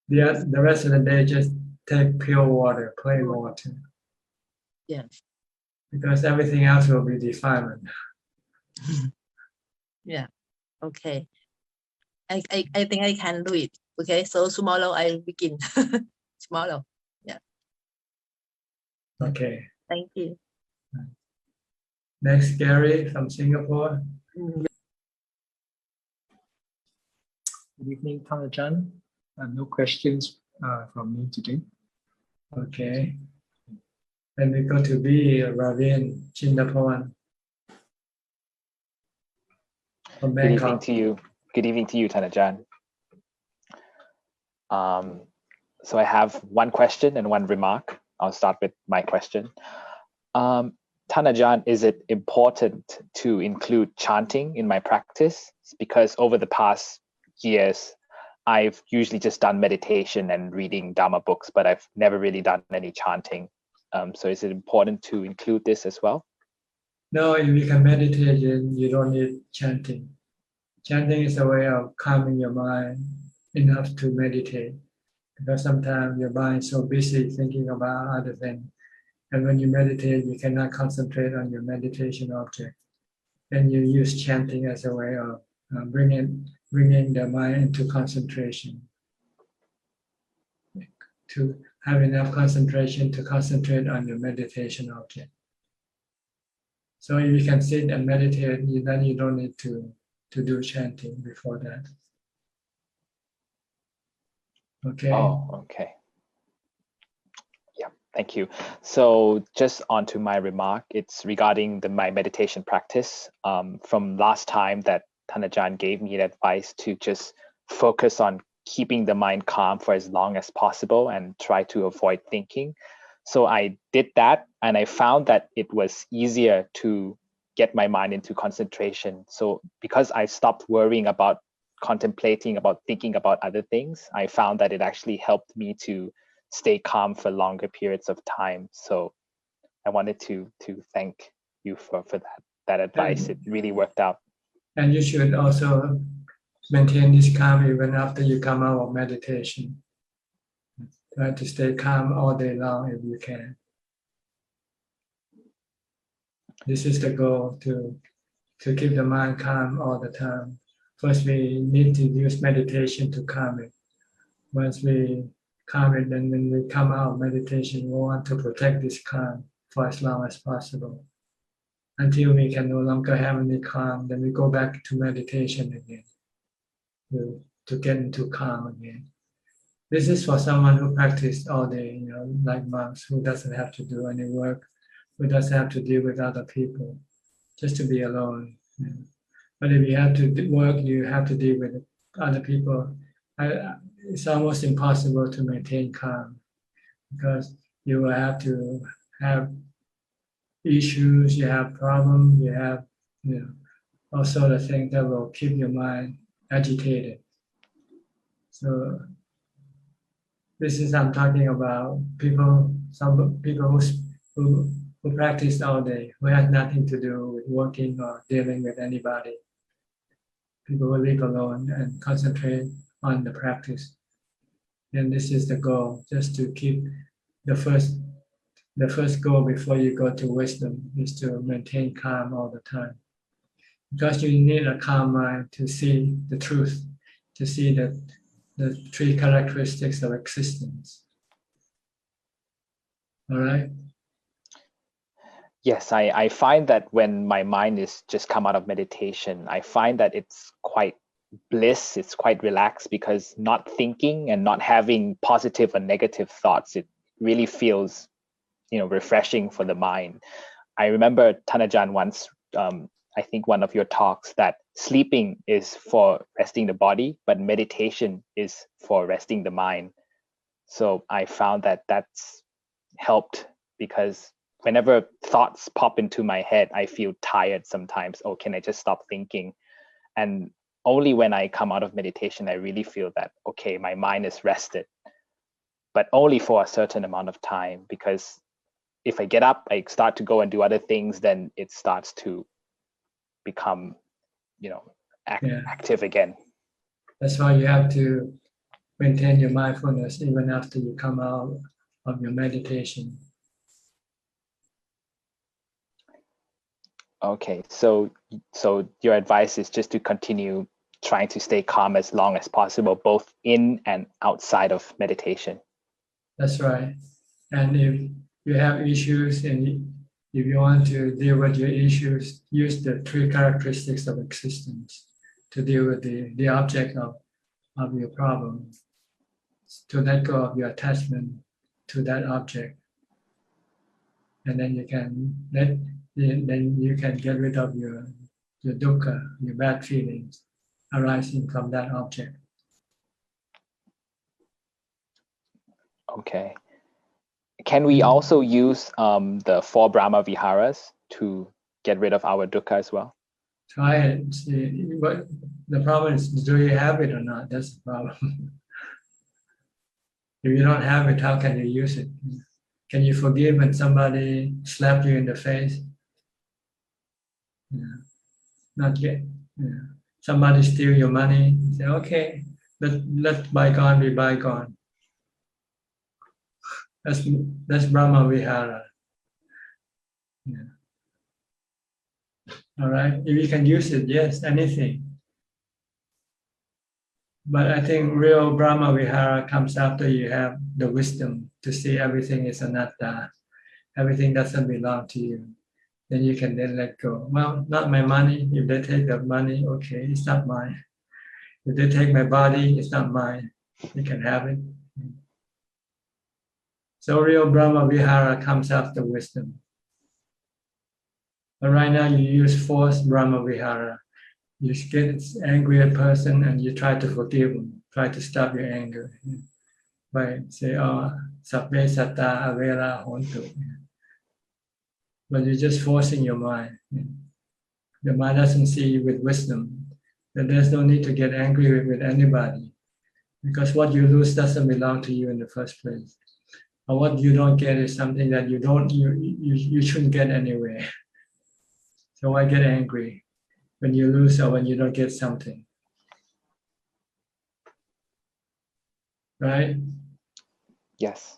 The rest of the day, just take pure water, plain water. Yes. Because everything else will be defilement. Yeah. Okay. I think I can do it. Okay. So tomorrow I will begin. Tomorrow. Yeah. Okay. Thank you. Next, Gary from Singapore. Good evening, Ajahn. No questions from me today. Okay. Then we go to B, Ravin Chindapawan. Good evening to you. Good evening to you, Ajahn. So I have one question and one remark. I'll start with my question. Ajahn, is it important to include chanting in my practice? Because over the past years, I've usually just done meditation and reading Dhamma books, but I've never really done any chanting. So is it important to include this as well? No, if you can meditate, you don't need chanting. Chanting is a way of calming your mind enough to meditate. Because sometimes your mind is so busy thinking about other things. And when you meditate, you cannot concentrate on your meditation object. And you use chanting as a way of bringing the mind into concentration. To have enough concentration to concentrate on your meditation object. So if you can sit and meditate, then you don't need to do chanting before that. Okay. Oh, okay. Yeah, thank you. So just onto my remark, it's regarding my meditation practice. From last time that Ajahn gave me advice to just focus on keeping the mind calm for as long as possible and try to avoid thinking. So I did that, and I found that it was easier to get my mind into concentration. So because I stopped worrying about contemplating, about thinking about other things, I found that it actually helped me to stay calm for longer periods of time. So I wanted to thank you for that advice. It really worked out. And you should also maintain this calm even after you come out of meditation. Try to stay calm all day long if you can. This is the goal, to keep the mind calm all the time. First, we need to use meditation to calm it. Once we calm it, then when we come out of meditation, we want to protect this calm for as long as possible. Until we can no longer have any calm, then we go back to meditation again, to get into calm again. This is for someone who practiced all day, like monks, who doesn't have to do any work, who doesn't have to deal with other people, just to be alone. But if you have to work, you have to deal with other people. It's almost impossible to maintain calm, because you will have to have issues, you have problems, you have all sort of things that will keep your mind agitated. So this is, I'm talking about some people who practice all day, who have nothing to do with working or dealing with anybody. People who live alone and concentrate on the practice. And this is the goal, just to keep the first goal before you go to wisdom is to maintain calm all the time. Because you need a calm mind to see the truth, to see the three characteristics of existence. All right? Yes, I find that when my mind is just come out of meditation, I find that it's quite bliss, it's quite relaxed, because not thinking and not having positive or negative thoughts, it really feels, refreshing for the mind. I remember Ajahn once, I think one of your talks, that sleeping is for resting the body, but meditation is for resting the mind. So I found that that's helped, because whenever thoughts pop into my head, I feel tired sometimes. Oh, can I just stop thinking? And only when I come out of meditation, I really feel that, okay, my mind is rested, but only for a certain amount of time. Because if I get up, I start to go and do other things, then it starts to become, active again. That's why you have to maintain your mindfulness even after you come out of your meditation. Okay, so your advice is just to continue trying to stay calm as long as possible, both in and outside of meditation. That's right. And if you have issues, and if you want to deal with your issues, use the three characteristics of existence to deal with the object of your problem, to let go of your attachment to that object. And then you can get rid of your dukkha, your bad feelings arising from that object. Okay. Can we also use the 4 Brahma Viharas to get rid of our dukkha as well? Try it. See, but the problem is, do you have it or not? That's the problem. If you don't have it, how can you use it? Can you forgive when somebody slapped you in the face? Yeah. Not yet. Yeah. Somebody steal your money. You say, okay, let bygone be bygone. That's Brahma Vihara. Yeah. All right. If you can use it, yes, anything. But I think real Brahma Vihara comes after you have the wisdom to see everything is anatta. Everything doesn't belong to you. Then you can then let go. Well, not my money. If they take the money, okay, it's not mine. If they take my body, it's not mine. You can have it. So real Brahma Vihara comes after wisdom. But right now you use forced Brahma Vihara. You get angry at a person and you try to forgive them, try to stop your anger by say, oh, sabbe satta avera hontu. But you're just forcing your mind. The mind doesn't see you with wisdom. Then there's no need to get angry with anybody, because what you lose doesn't belong to you in the first place. Or what you don't get is something that you shouldn't get anyway. So why get angry when you lose or when you don't get something? Right? Yes.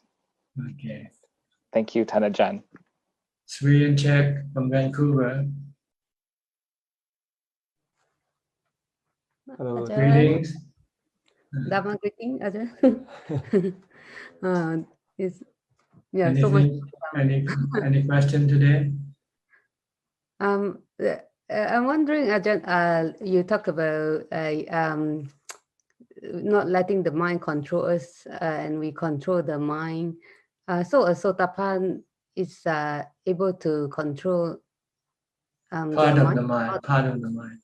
Okay. Thank you, Thanajan. Sri and Czech from Vancouver. Hello. Greetings. Dhamma greeting, Ajahn. So Anything, much. any question today? I'm wondering, Ajahn, you talk about not letting the mind control us, and we control the mind. So a Sotapan is able to control part of the mind. Part of the mind.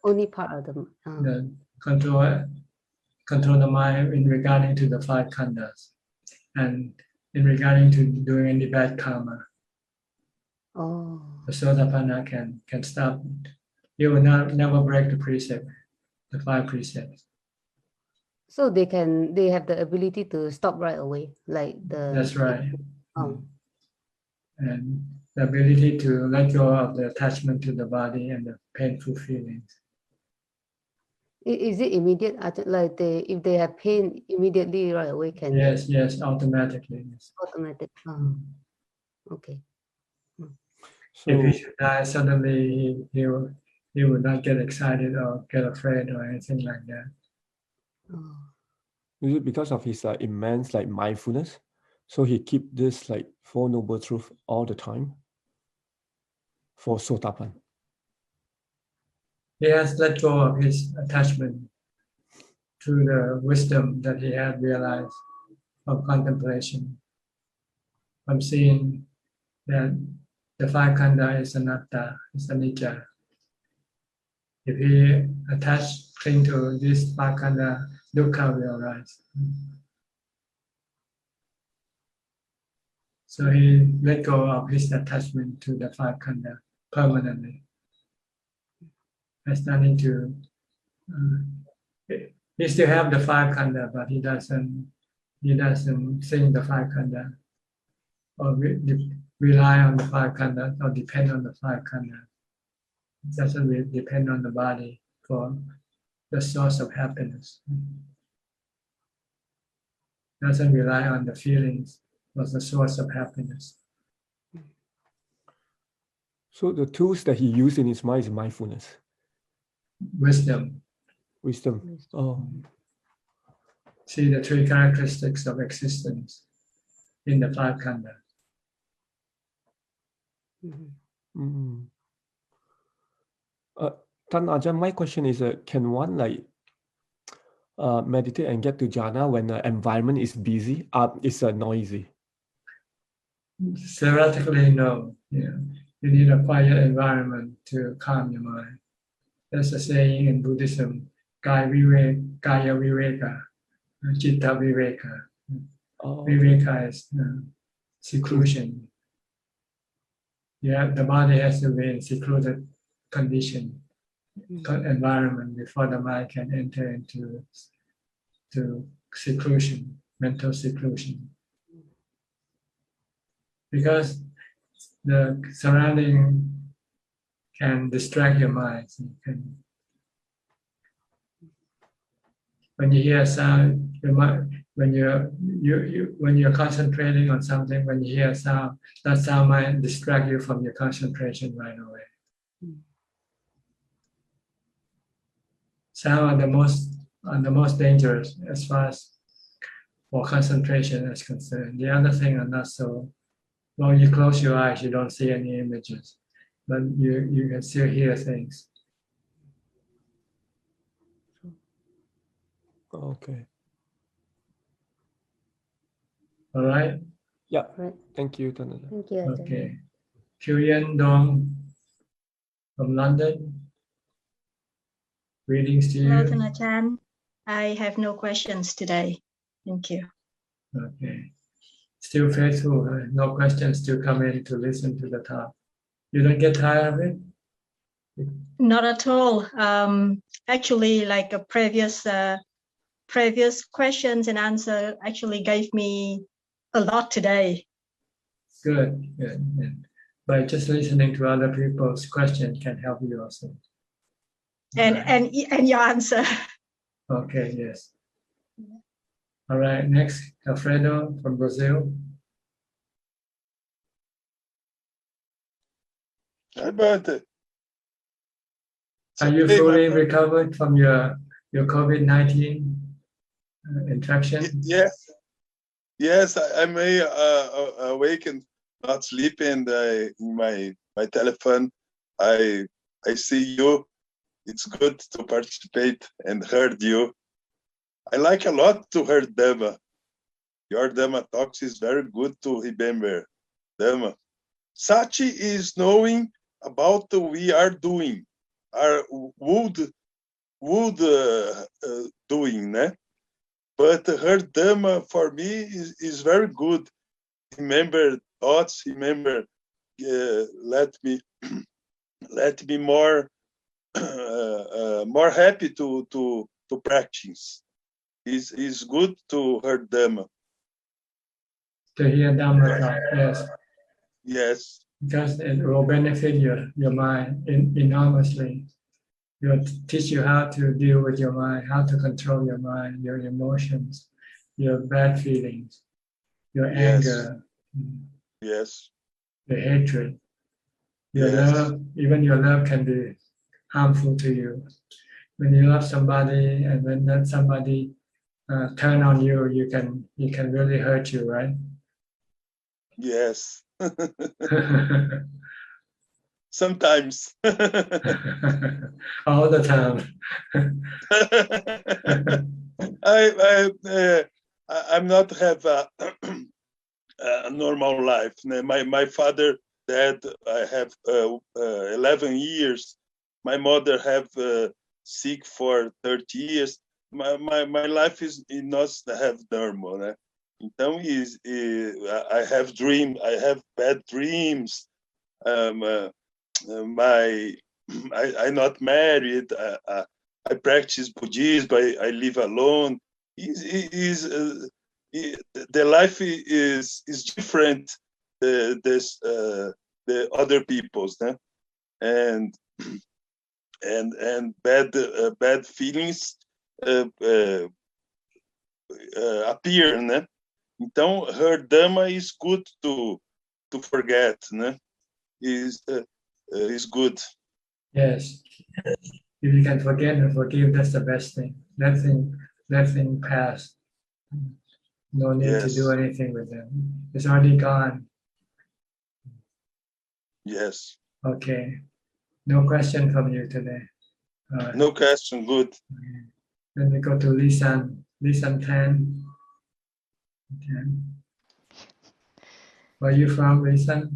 Only part of the mind. The control the mind in regarding to the 5 khandhas, and in regarding to doing any bad karma. Oh. The Sotapanna can stop. You will never break the precept, the 5 precepts. So they have the ability to stop right away, like the. That's right. Oh. And the ability to let go of the attachment to the body and the painful feelings. Is it immediate? Like if they have pain, immediately right away can? Yes, automatically. Yes. Automatic. Oh. Okay. So, if he should die suddenly, he would not get excited or get afraid or anything like that. Oh. Is it because of his immense mindfulness? So he keep this 4 noble truths all the time for Sotapan. He has let go of his attachment to the wisdom that he had realized of contemplation, from seeing that the 5 khandha is anatta, is anicca. If he cling to this 5 khandha, dukkha will arise. So he let go of his attachment to the 5 khandha permanently. Has nothing to. He still have the 5 khandha, but he doesn't sing the 5 khandha or rely on the 5 khandha or depend on the 5 khandha. It doesn't depend on the body for the source of happiness. Doesn't rely on the feelings as the source of happiness. So the tools that he used in his mind is mindfulness. Wisdom. Oh. See the 3 characteristics of existence in the 5 khandha. Ajahn, my question is, can one meditate and get to jhana when the environment is busy, it's noisy? Theoretically, no. Yeah. You need a quiet environment to calm your mind. There's a saying in Buddhism, kaya viveka, chitta viveka. Viveka is seclusion. Yeah, the body has to be in secluded condition, environment before the mind can enter into seclusion, mental seclusion. Because the surrounding can distract your mind. When you hear sound, when you're concentrating on something, when you hear a sound, that sound might distract you from your concentration right away. Sound are the most dangerous as far as for concentration is concerned. The other thing are not so. Well, you close your eyes, you don't see any images, but you can still hear things. Okay. All right? Yeah. Thank you, Tanajan. Thank you. Okay. Kyuyan Dong from London. Greetings to Hello, you. Thanachan. I have no questions today. Thank you. Okay. Still faithful, huh? No questions, still come in to listen to the talk. You don't get tired of it? Not at all. Actually, like a previous questions and answer actually gave me a lot today. Good. And by just listening to other people's questions can help you also. And your answer. Okay, yes. All right, next, Alfredo from Brazil. Hi, Bante. Are you fully recovered from your COVID-19 infection? Yes, I may awaken, not sleeping in my telephone. I see you. It's good to participate and heard you. I like a lot to hear Dhamma. Your Dhamma talks is very good to remember Dhamma. Sati is knowing about we are doing, would doing, né? But her Dhamma for me is very good. Remember thoughts, remember, let me more happy to practice. Is good to hear Dhamma. To hear Dhamma talk, yes. Yes. Because it will benefit your mind enormously. It will teach you how to deal with your mind, how to control your mind, your emotions, your bad feelings, your anger, yes, your hatred, your yes. love. Even your love can be harmful to you. When you love somebody and when that somebody turn on you, you can really hurt you, right? Yes. Sometimes. All the time. I'm not have a normal life. My father died. I have 11 years. My mother have sick for 30 years. My life is not have normal. Né? Então I have dream. I have bad dreams. I'm not married. I practice Buddhism. I live alone. The life is different. The other people's, né? and bad feelings appear, né? Então, her Dhamma is good to forget, né? Is good. Yes. If you can forget and forgive, that's the best thing. Let thing pass. No need to do anything with them. It's already gone. Yes. Okay. No question from you today. No question. Good. Okay. Then we go to Lisan. Lisan 10. Where are you from, Lisan?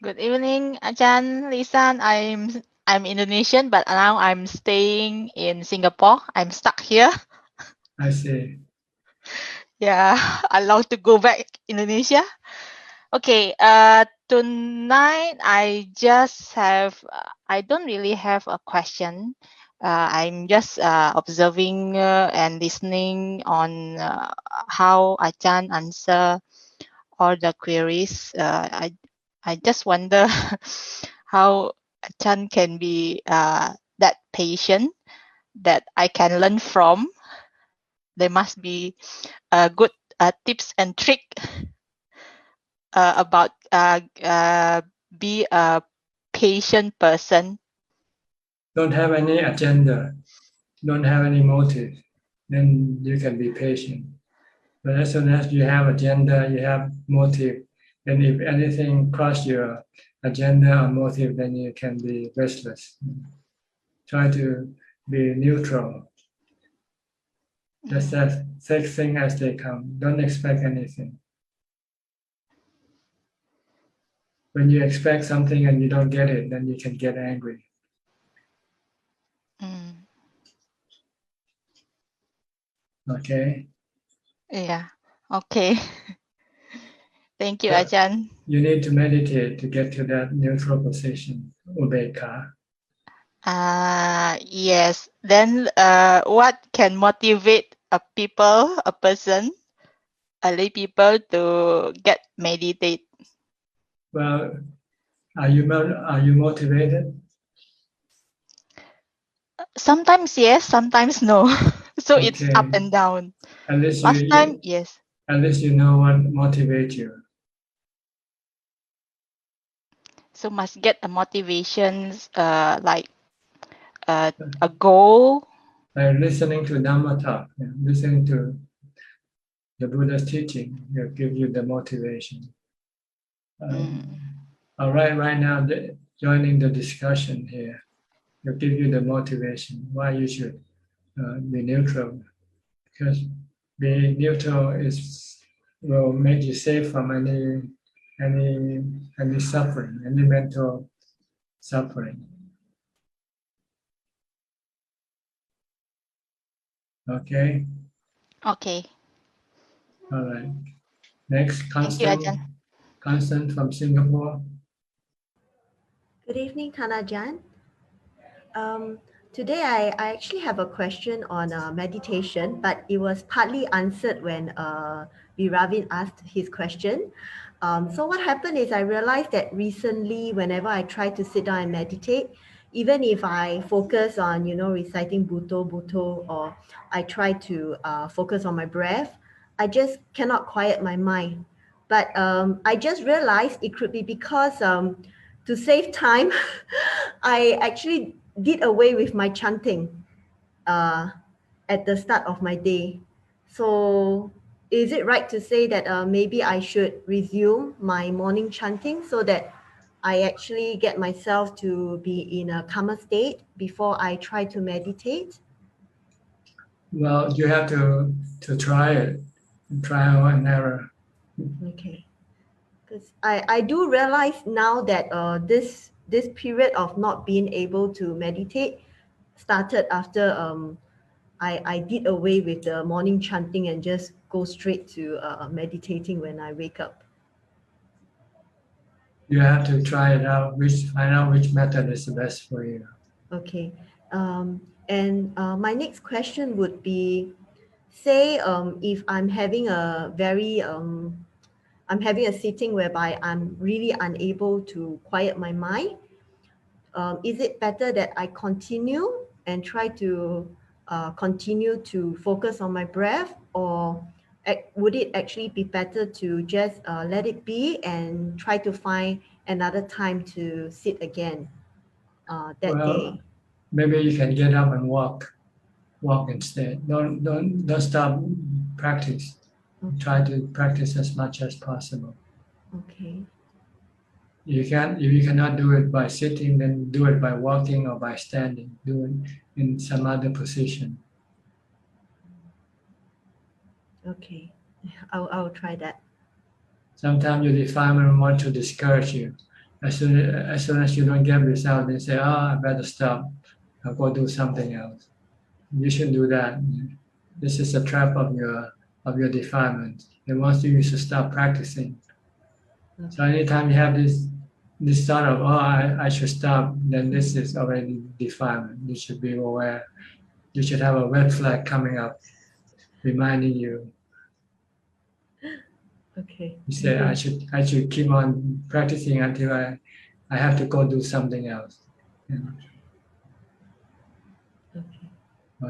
Good evening, Ajahn, Lisan. I'm Indonesian, but now I'm staying in Singapore. I'm stuck here. I see. Yeah, I love to go back Indonesia. Okay, tonight I just have, I don't really have a question. I'm just observing and listening on how Ajahn answer all the queries. I just wonder how Ajahn can be that patient that I can learn from. There must be good tips and trick about be a patient person. Don't have any agenda, don't have any motive, then you can be patient. But as soon as you have agenda, you have motive, then if anything cross your agenda or motive, then you can be restless. Try to be neutral. Just take things as they come. Don't expect anything. When you expect something and you don't get it, then you can get angry. Okay? Yeah. Okay. Thank you, Yeah. Ajahn. You need to meditate to get to that neutral position, ubekkha. Yes. Then what can motivate a person, a lay people to get meditate? Well, are you motivated? Sometimes yes, sometimes no. So it's Okay. up and down. At least Last time, yes. At least you know what motivates you. So must get the motivations, like a goal. By listening to Dhamma talk, listening to the Buddha's teaching, will give you the motivation. All right, right now, joining the discussion here will give you the motivation why you should be neutral. Because being neutral will make you safe from any suffering, any mental suffering. Okay. Okay. All right. Next, Thank you, Ajahn. Constant from Singapore. Good evening, Thanajan. Today I actually have a question on meditation, but it was partly answered when Viravin asked his question. So what happened is I realized that recently, whenever I try to sit down and meditate, even if I focus on, reciting Buto, or I try to focus on my breath, I just cannot quiet my mind. But I just realized it could be because to save time, I actually did away with my chanting at the start of my day. So is it right to say that maybe I should resume my morning chanting so that I actually get myself to be in a calmer state before I try to meditate? Well, you have to try it, trial and error. Okay. Because I do realize now that this period of not being able to meditate started after I did away with the morning chanting and just go straight to meditating when I wake up. You have to try it out, find out which method is the best for you. Okay. And my next question would be, say if I'm having a very I'm having a sitting whereby I'm really unable to quiet my mind. Is it better that I continue and try to continue to focus on my breath, or would it actually be better to just let it be and try to find another time to sit again that day? Maybe you can get up and walk instead. Don't stop practice. Okay. Try to practice as much as possible. Okay. If you cannot do it by sitting, then do it by walking or by standing. Do it in some other position. Okay, I'll try that. Sometimes your defilement want to discourage you. As soon as you don't get result, they say, I better stop. I'll go do something else. You shouldn't do that. This is a trap of your of your defilement. It wants you to stop practicing. So anytime you have this thought of, oh, I should stop, then this is already defilement. You should be aware. You should have a red flag coming up, reminding you. Okay. You say, I should keep on practicing until I have to go do something else. You know?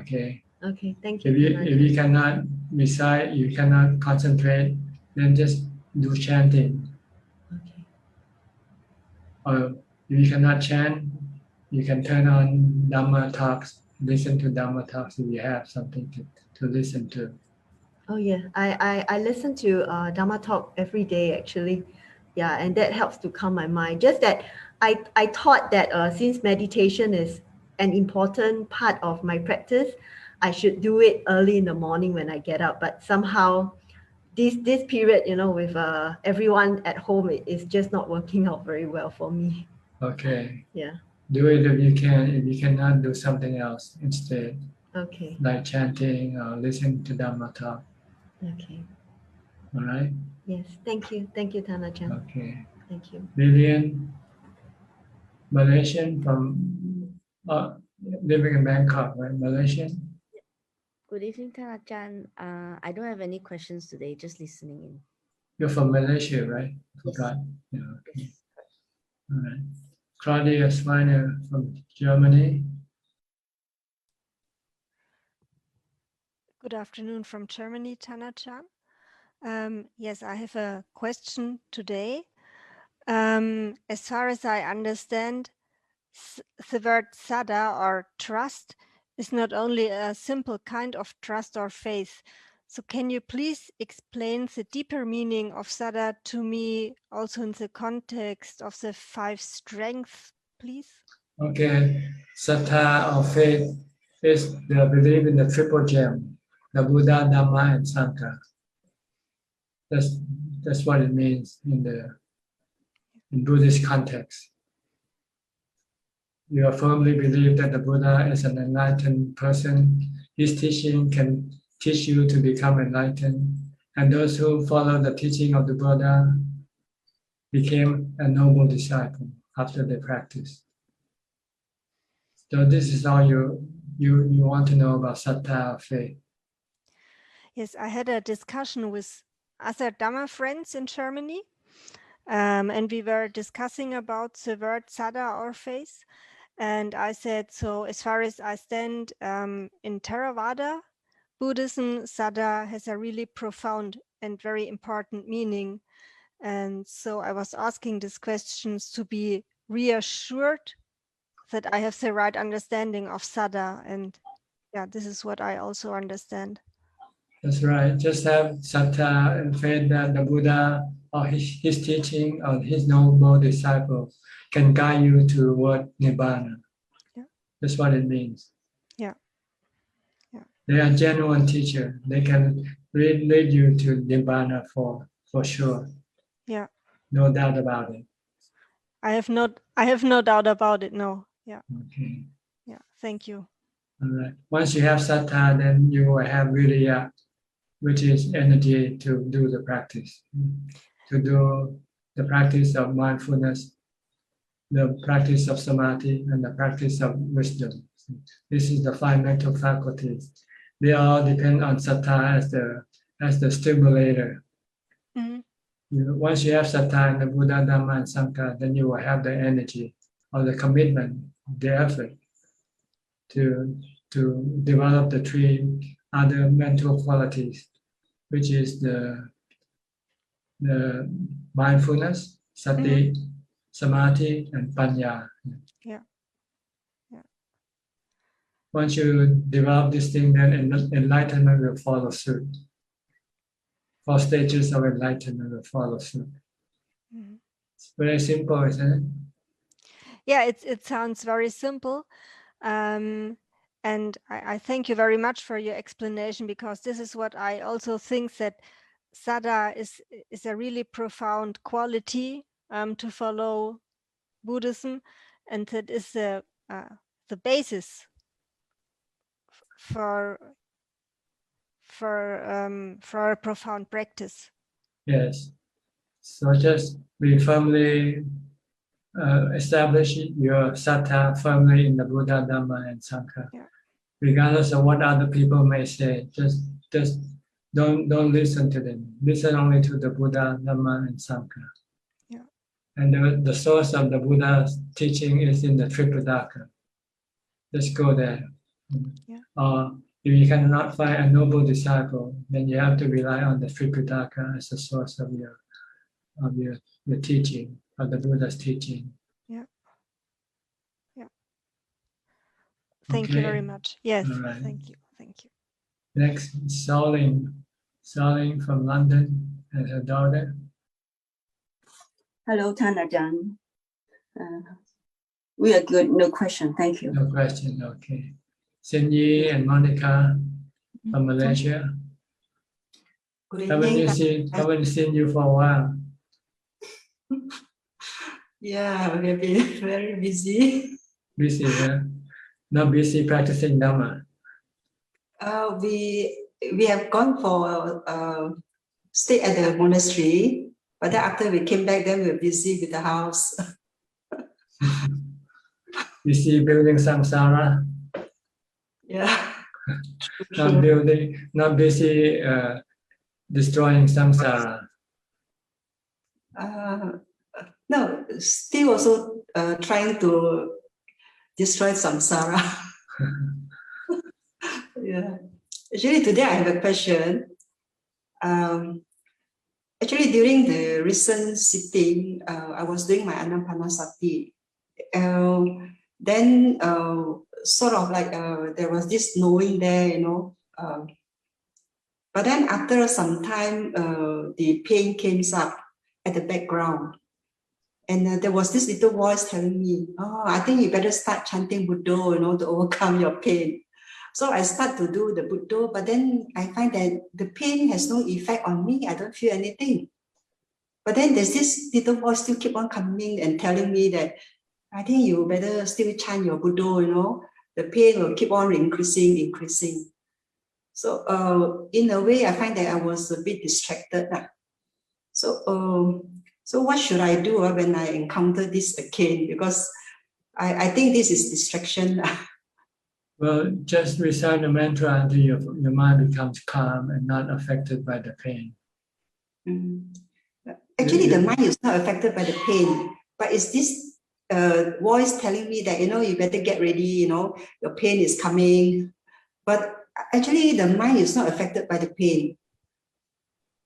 Okay. Okay, thank you. If you cannot recite, you cannot concentrate, then just do chanting. Okay. Or if you cannot chant, you can turn on Dhamma talks, listen to Dhamma talks if you have something to listen to. Oh yeah, I listen to Dhamma talk every day actually. Yeah, and that helps to calm my mind. Just that I thought that since meditation is an important part of my practice, I should do it early in the morning when I get up. But somehow this period, you know, with everyone at home, it is just not working out very well for me. Okay. Yeah. Do it if you can. If you cannot, do something else instead. Okay. Like chanting or listening to Dhamma talk. Okay. All right. Yes. Thank you. Thank you, Tanajan. Okay. Thank you. Vivian, Malaysian from living in Bangkok, right? Malaysian. Good evening, Ajahn. I don't have any questions today, just listening in. You're from Malaysia, right? Forgot. Yeah, okay. All right. Claudia Schweiner from Germany. Good afternoon from Germany, Tanajan. Yes, I have a question today. As far as I understand, the word sada or trust is not only a simple kind of trust or faith. So can you please explain the deeper meaning of sada to me also in the context of the 5 strengths, please? Okay. Sattha or faith is the belief in the triple gem, the Buddha, Dhamma, and Sangha. That's what it means in Buddhist context. You firmly believe that the Buddha is an enlightened person. His teaching can teach you to become enlightened. And those who follow the teaching of the Buddha became a noble disciple after they practiced. So this is all you want to know about Sattha or faith. Yes, I had a discussion with other Dhamma friends in Germany, and we were discussing about the word sada or faith. And I said, so as far as I stand in Theravada Buddhism, sada has a really profound and very important meaning. And so I was asking these questions to be reassured that I have the right understanding of sada. And yeah, this is what I also understand. That's right. Just have sattha and faith that the Buddha or his teaching or his noble disciple can guide you toward Nibbana. Yeah. That's what it means. Yeah. Yeah. They are genuine teacher. They can lead you to Nibbana for sure. Yeah. No doubt about it. I have no doubt about it. No. Yeah. Okay. Yeah. Thank you. All right. Once you have sattha, then you will have viriya, which is energy to do the practice, to do the practice of mindfulness, the practice of samadhi, and the practice of wisdom. This is the 5 mental faculties. They all depend on sattha as the stimulator. Mm-hmm. Once you have sattha in the Buddha, Dhamma, and Sangha, then you will have the energy or the commitment, the effort to develop the 3 other mental qualities, which is the mindfulness, sati, samadhi, and panya. Yeah. Yeah. Once you develop this thing, then enlightenment will follow suit. 4 stages of enlightenment will follow suit. Mm-hmm. It's very simple, isn't it? Yeah, it sounds very simple. And I thank you very much for your explanation, because this is what I also think, that sada is a really profound quality to follow Buddhism, and that is the basis for a profound practice. Yes. So just be firmly establish your sattha firmly in the Buddha, Dhamma, and Sangha. Yeah. Regardless of what other people may say, just don't listen to them. Listen only to the Buddha, Dhamma, and Sangha. Yeah. And the source of the Buddha's teaching is in the Tripitaka. Just go there. Yeah. If you cannot find a noble disciple, then you have to rely on the Tripitaka as the source of your teaching, of the Buddha's teaching. Yeah. Yeah. Thank you very much. Yes. Right. Thank you. Thank you. Next, Soling from London and her daughter. Hello, Ajahn. We are good. No question. Thank you. No question. Okay. Sinyi and Monica from Malaysia. Good Haven't seen you for a while. Yeah, we have been very busy. Busy, yeah? Not busy practicing Dhamma. We have gone for stay at the monastery, but then after we came back, then we were busy with the house. Busy building samsara. Yeah. Not busy destroying samsara. No, still also trying to destroy samsara. Yeah. Actually, today I have a question. Actually, during the recent sitting, I was doing my Anapanasati. Then sort of like there was this knowing there, you know. But then after some time, the pain came up at the background. And there was this little voice telling me, oh, I think you better start chanting Buddha, you know, to overcome your pain. So I start to do the Buddha, but then I find that the pain has no effect on me. I don't feel anything. But then there's this little voice still keep on coming and telling me that I think you better still chant your Buddha, you know, the pain will keep on increasing. So in a way, I find that I was a bit distracted. So what should I do when I encounter this again? Because I think this is distraction. Well, just recite the mantra until your mind becomes calm and not affected by the pain. Actually, the mind is not affected by the pain, but it's this voice telling me that, you know, you better get ready, you know, your pain is coming. But actually, the mind is not affected by the pain.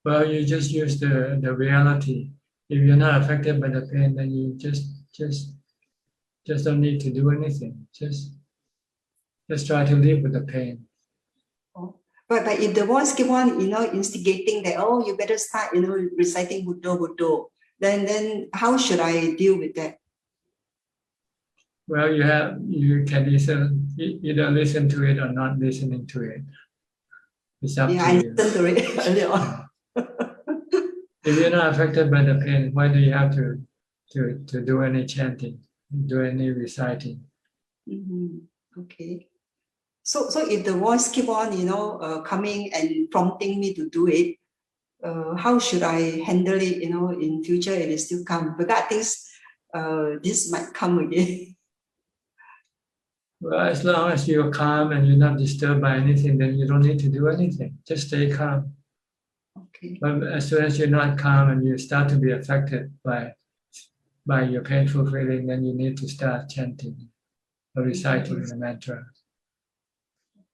Well, you just use the reality. If you're not affected by the pain, then you just don't need to do anything. Just try to live with the pain. Oh. But if the voice keep on, you know, instigating that, oh, you better start, you know, reciting Buddha, then how should I deal with that? Well, you can either listen to it or not listening to it. It's up to you. I listen to it earlier on. If you're not affected by the pain, why do you have to do any chanting, do any reciting? Okay. So if the voice keep on, you know, coming and prompting me to do it, how should I handle it, you know, in future if it still come? Because I think this might come again. Well, as long as you're calm and you're not disturbed by anything, then you don't need to do anything. Just stay calm. Okay. But as soon as you're not calm and you start to be affected by your painful feeling, then you need to start chanting or reciting the mantra.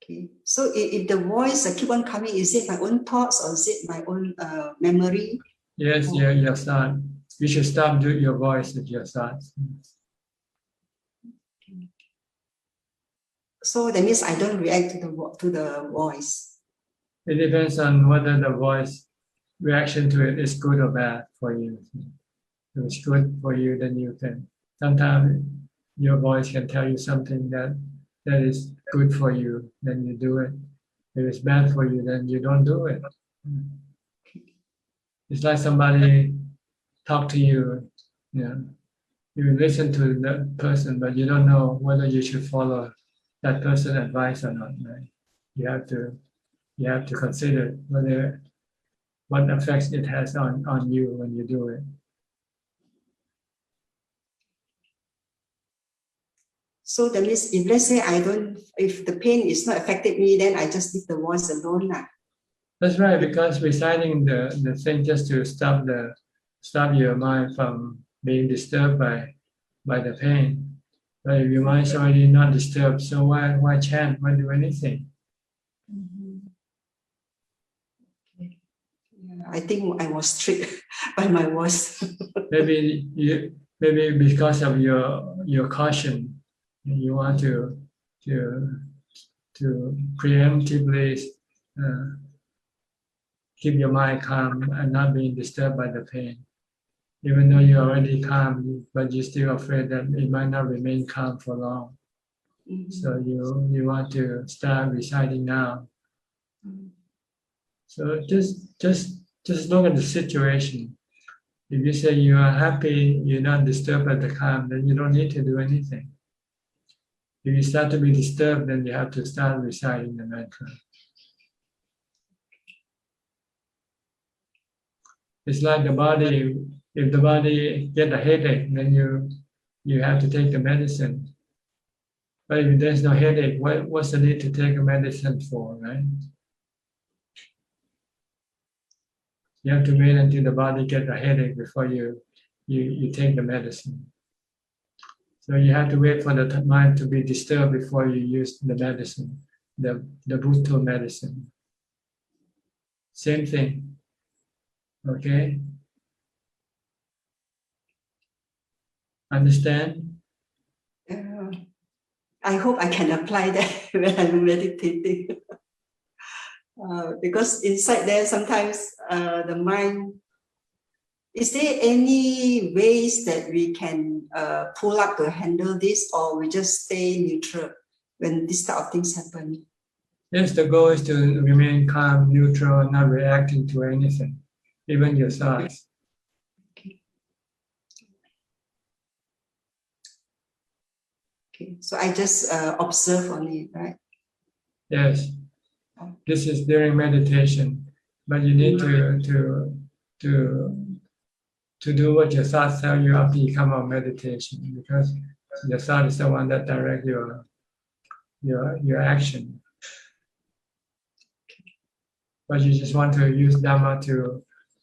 Okay. So if the voice keep on coming, is it my own thoughts or is it my own memory? Yes, your thought. You should stop your voice with your thoughts. So that means I don't react to the voice. It depends on whether the voice reaction to it is good or bad for you. If it's good for you, then you can. Sometimes your voice can tell you something that is good for you, then you do it. If it's bad for you, then you don't do it. It's like somebody talk to you, you know, you listen to that person, but you don't know whether you should follow that person's advice or not. Right? You have to You have to consider what effects it has on you when you do it. So that means if let's say if the pain is not affecting me, then I just leave the voice alone. That's right, because reciting the thing just to stop your mind from being disturbed by the pain. But if your mind's already not disturbed, so why chant? Why do anything? I think I was tricked by my voice. maybe because of your caution, you want to preemptively keep your mind calm and not being disturbed by the pain. Even though you're already calm, but you're still afraid that it might not remain calm for long. So you want to start reciting now. So just look at the situation. If you say you are happy, you're not disturbed by the calm, then you don't need to do anything. If you start to be disturbed, then you have to start reciting the mantra. It's like the body. If the body get a headache, then you have to take the medicine. But if there's no headache, what's the need to take a medicine for, right? You have to wait until the body gets a headache before you take the medicine. So you have to wait for the mind to be disturbed before you use the medicine, the brutal medicine. Same thing. Okay? Understand? I hope I can apply that when I'm meditating. Because inside there, sometimes the mind, is there any ways that we can pull up to handle this, or we just stay neutral when this type of things happen? Yes, the goal is to remain calm, neutral, and not reacting to anything, even your thoughts. Okay, so I just observe only, right? Yes, this is during meditation, but you need to do what your thoughts tell you after you come out of meditation, because your thought is the one that directs your action. But you just want to use Dhamma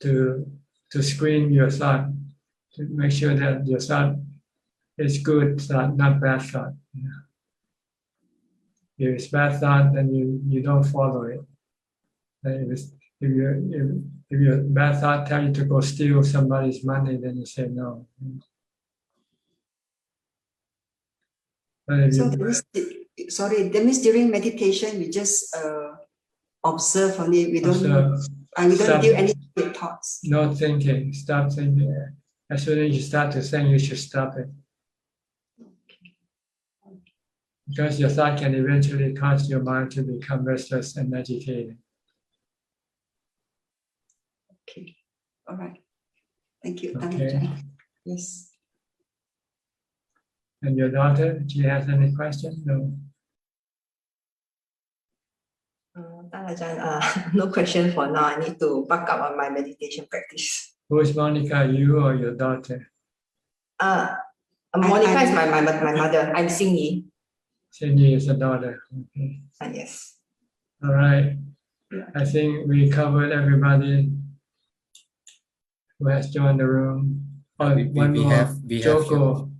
to screen your thought, to make sure that your thought is good thought, not bad thought. If it's bad thought, then you don't follow it. If your bad thought tell you to go steal somebody's money, then you say no. So that means during meditation we just observe only. We don't do any thoughts. No thinking. Stop thinking. As soon as you start to think, you should stop it. Because your thought can eventually cause your mind to become restless and agitated. Okay. All right. Thank you. Okay. Yes. And your daughter, do you have any question? No. Ajahn, no question for now. I need to back up on my meditation practice. Who is Monica, you or your daughter? Monica is my mother. I'm Xingyi. Xingyi is a daughter. Okay. Yes. All right. I think we covered everybody who has joined the room. Oh, one more. Joko.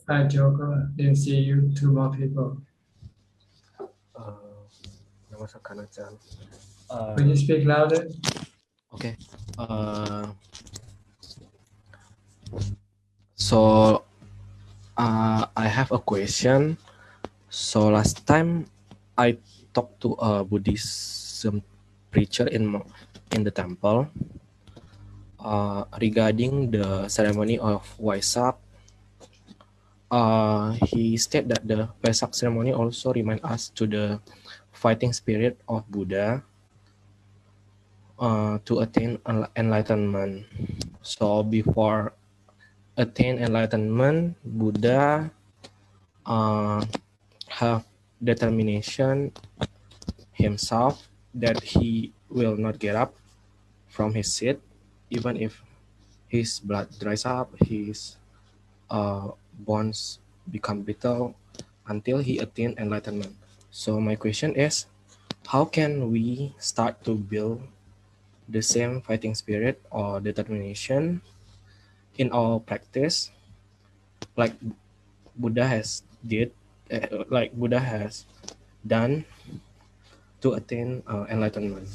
Hi, Joko. Didn't see you. Two more people. Namaskar, Ajahn. Can you speak louder? Okay. So I have a question. So last time I talked to a Buddhism preacher in the temple regarding the ceremony of Waisak. He stated that the Waisak ceremony also reminds us to the fighting spirit of Buddha to attain enlightenment. So before attain enlightenment, Buddha have determination himself that he will not get up from his seat, even if his blood dries up, his bones become brittle, until he attains enlightenment. So my question is, how can we start to build the same fighting spirit or determination in our practice, like Buddha has done to attain enlightenment?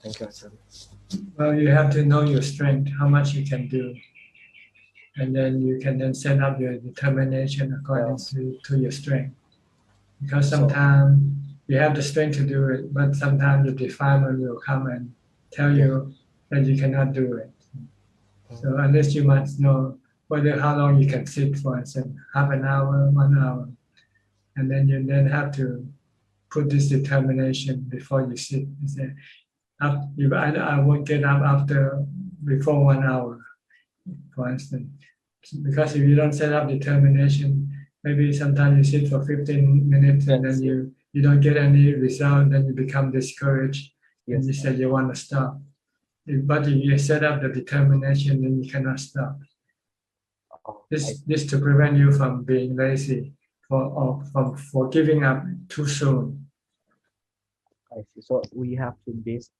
Thank you, Ajahn. Well, you have to know your strength, how much you can do, and then you can then set up your determination according to your strength. Because sometimes you have the strength to do it, but sometimes the defilement will come and tell you that you cannot do it. So unless you must know how long you can sit, for instance, half an hour, 1 hour, and then you have to put this determination before you sit. You say, I won't get up before 1 hour, for instance. Because if you don't set up determination, maybe sometimes you sit for 15 minutes and then you don't get any result, then you become discouraged and you say you want to stop. But if you set up the determination, then you cannot stop. This to prevent you from being lazy or for giving up too soon. I see. So we have to base.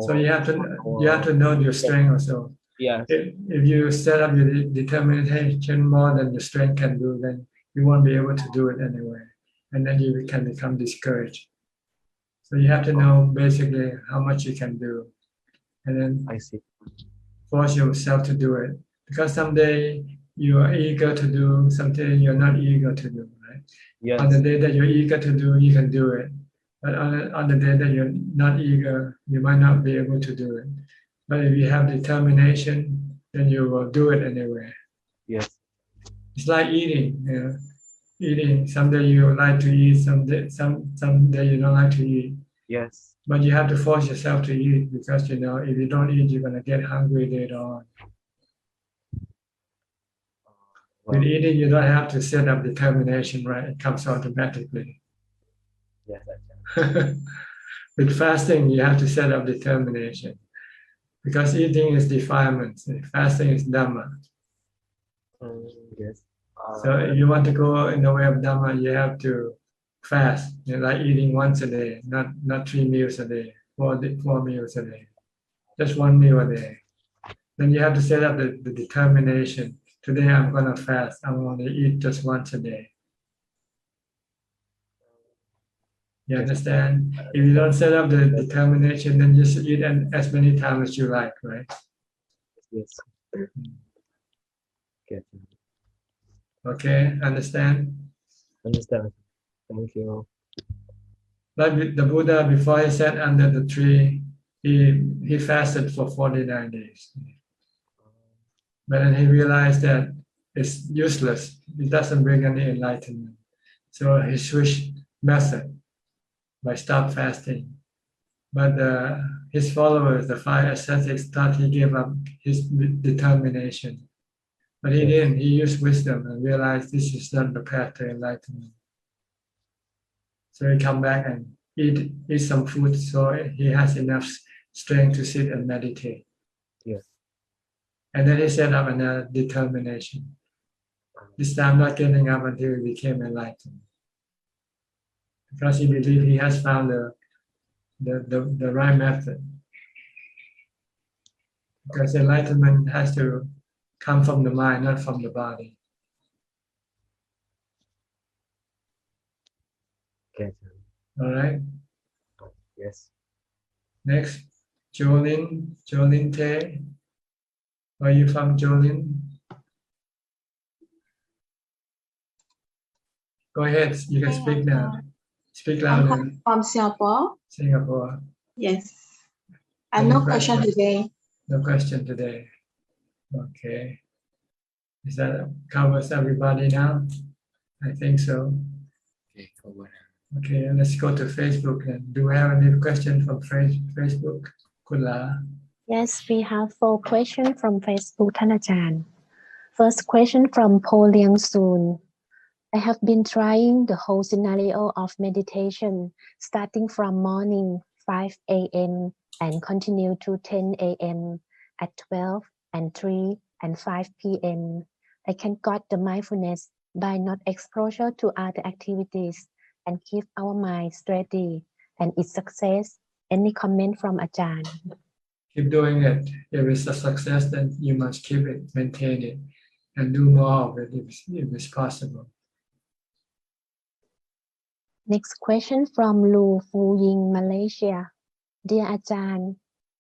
So you have to know your strength also. Yes. If you set up your determination more than your strength can do, then you won't be able to do it anyway, and then you can become discouraged. So you have to know basically how much you can do, and then force yourself to do it. Because someday you are eager to do something you're not eager to do, right? Yes. On the day that you're eager to do, you can do it. But on the day that you're not eager, you might not be able to do it. But if you have determination, then you will do it anyway. Yes. It's like eating. You know? Eating. Someday you like to eat. Someday you don't like to eat. Yes. But you have to force yourself to eat because if you don't eat, you're gonna get hungry later on. With eating, you don't have to set up determination, right? It comes automatically. Yes. With fasting, you have to set up determination. Because eating is defilement, fasting is Dhamma. Yes. So if you want to go in the way of Dhamma, you have to fast. Like eating once a day, not 3 meals a day, 4 meals a day, just 1 meal a day. Then you have to set up the determination. Today I'm going to fast. I'm going to eat just once a day. You understand? If you don't set up the determination, then you should eat as many times as you like, right? Yes. Okay, understand? Understand. Thank you. Like the Buddha, before he sat under the tree, he fasted for 49 days. But then he realized that it's useless. It doesn't bring any enlightenment. So he switched method by stop fasting. But his followers, the 5 ascetics, thought he gave up his determination. But he didn't. He used wisdom and realized this is not the path to enlightenment. So he come back and eat some food so he has enough strength to sit and meditate. Yes. And then he set up another determination. This time not getting up until he became enlightened. Because he believed he has found the right method. Because enlightenment has to come from the mind, not from the body. Okay. All right? Yes. Next, Jolin Te. Where are you from, Jolin? Go ahead, you can speak now. Speak louder. From Singapore. Singapore. Yes. I have no question today. No question today. Okay. Is that covers everybody now? I think so. Okay, cover. Okay, let's go to Facebook then. Do we have any question from Facebook? Kula? Yes, we have 4 questions from Facebook, Ajahn. First question from Po Liang Soon. I have been trying the whole scenario of meditation, starting from morning 5 a.m. and continue to 10 a.m. at 12 and 3 and 5 p.m. I can got the mindfulness by not exposure to other activities and keep our mind steady and its success. Any comment from Ajahn? Keep doing it. If it's a success, then you must keep it, maintain it, and do more of it if it's possible. Next question from Lu Fu Ying, Malaysia. Dear Ajahn,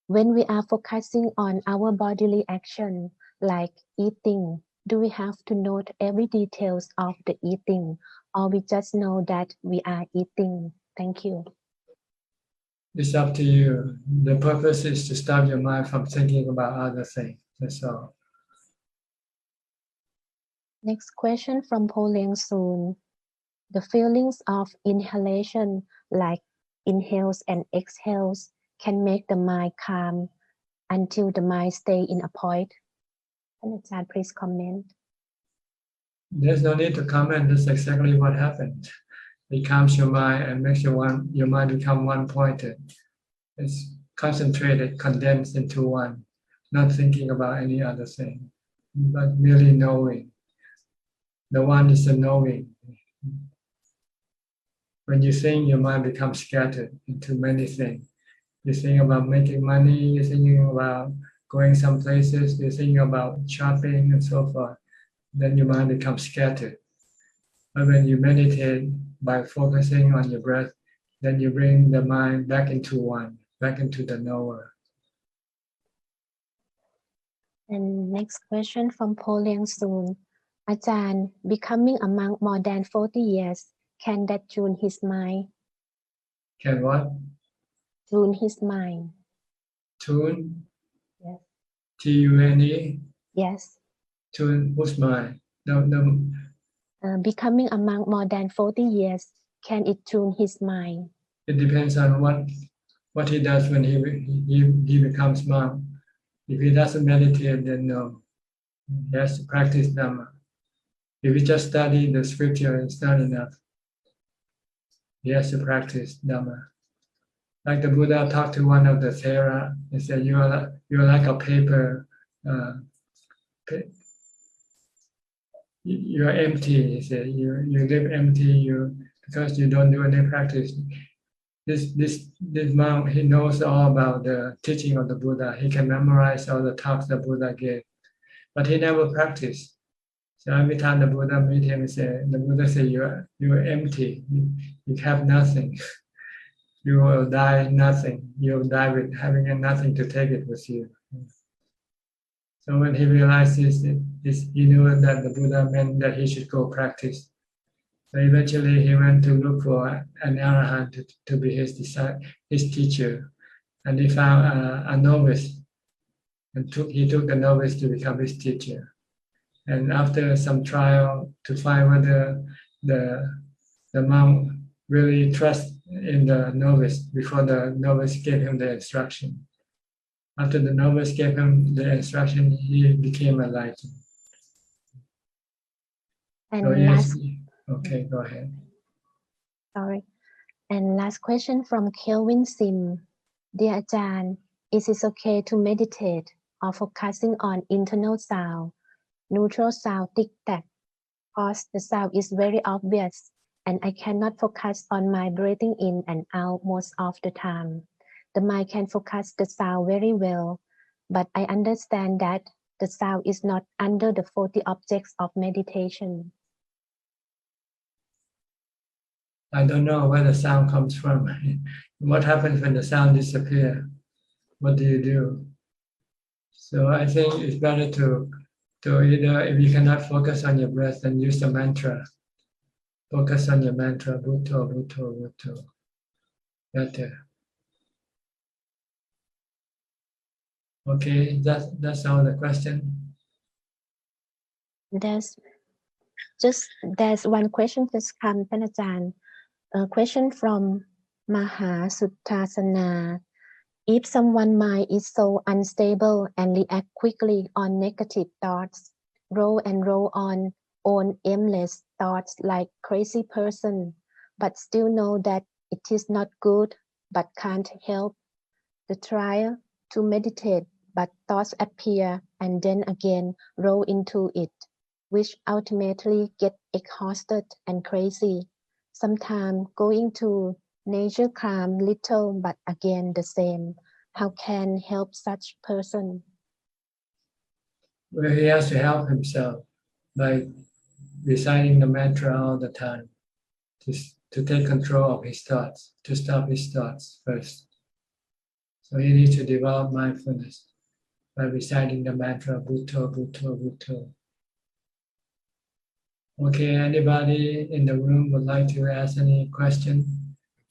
when we are focusing on our bodily action, like eating, do we have to note every details of the eating, or we just know that we are eating? Thank you. It's up to you. The purpose is to stop your mind from thinking about other things. That's all. Next question from Poliang Soon. The feelings of inhalation, like inhales and exhales, can make the mind calm until the mind stay in a point. Can Ajahn please comment? There's no need to comment. That's exactly what happened. It calms your mind and makes your mind become one-pointed. It's concentrated, condensed into one, not thinking about any other thing, but merely knowing. The one is the knowing. When you think, your mind becomes scattered into many things. You think about making money, you're thinking about going some places, you're thinking about shopping and so forth. Then your mind becomes scattered. But when you meditate by focusing on your breath, then you bring the mind back into one, back into the knower. And next question from Poliang Soon. Ajahn, becoming a monk more than 40 years, can that tune his mind? Can what? Tune his mind. Tune? Yes. T-U-N-E? Yes. Tune whose mind? Becoming a monk more than 40 years, can it tune his mind? It depends on what he does when he becomes monk. If he doesn't meditate, then no. He has to practice Dhamma. If he just study the scripture, it's not enough. He has to practice Dhamma. Like the Buddha talked to one of the Thera, he said, "You're like a paper. You're empty." He said, "You live empty. Because you don't do any practice." This monk, he knows all about the teaching of the Buddha. He can memorize all the talks the Buddha gave, but he never practiced. So every time the Buddha meet him, the Buddha said, "You're empty. You have nothing. You will die nothing. You will die with having nothing to take it with you." So when he realized this, he knew that the Buddha meant that he should go practice. So eventually he went to look for an arahant to be his teacher, and he found a novice, and he took the novice to become his teacher. And after some trial to find whether the monk really trusts in the novice before the novice gave him the instruction. After the novice gave him the instruction, he became enlightened. And so last, okay, go ahead. Sorry. And last question from Kelvin Sim. Dear Ajahn, is it okay to meditate or focusing on internal sound, neutral sound, tic-tac, because the sound is very obvious and I cannot focus on my breathing in and out most of the time. The mind can focus the sound very well, but I understand that the sound is not under the 40 objects of meditation. I don't know where the sound comes from. What happens when the sound disappears? What do you do? So I think it's better to either, if you cannot focus on your breath, then use the mantra. Focus on your mantra, Bhutto, Bhutto, Bhutto. Better. Okay, that's all the question. There's one question just come, Ajahn. A question from Maha Suttasana. If someone's mind is so unstable and react quickly on negative thoughts, roll on aimless thoughts like crazy person, but still know that it is not good, but can't help. The trial to meditate, but thoughts appear and then again roll into it, which ultimately get exhausted and crazy. Sometimes going to nature calm little, but again the same. How can help such person? Well, he has to help himself by reciting the mantra all the time to take control of his thoughts, to stop his thoughts first. So he needs to develop mindfulness by reciting the mantra Bhutto, Bhutto, Bhutto. Okay, anybody in the room would like to ask any question?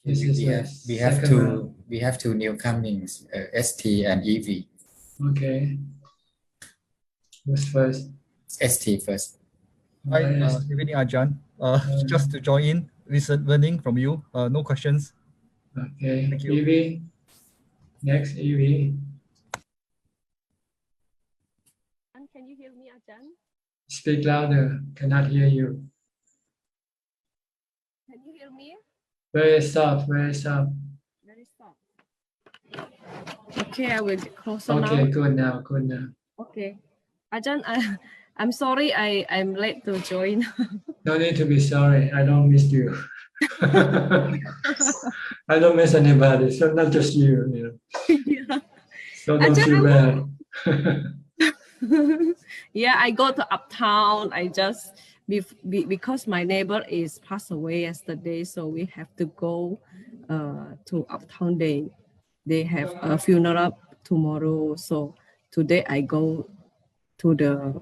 This is we have two newcomings, ST and EV. Okay. Who's first? ST first. Hi, evening Ajahn. Just to join in, learning from you. No questions. Okay. Thank you. Evie. Next, Evie. Can you hear me, Ajahn? Speak louder. Cannot hear you. Can you hear me? Very soft. Very soft. Very soft. Okay, I will closer now. Okay, good now. Good now. Okay. Ajahn, I'm sorry I'm late to join. No need to be sorry. I don't miss you. I don't miss anybody. So not just you. Yeah. So don't feel bad. Yeah, I go to uptown. I just because my neighbor is passed away yesterday, so we have to go to uptown. They have a funeral tomorrow, so today I go to the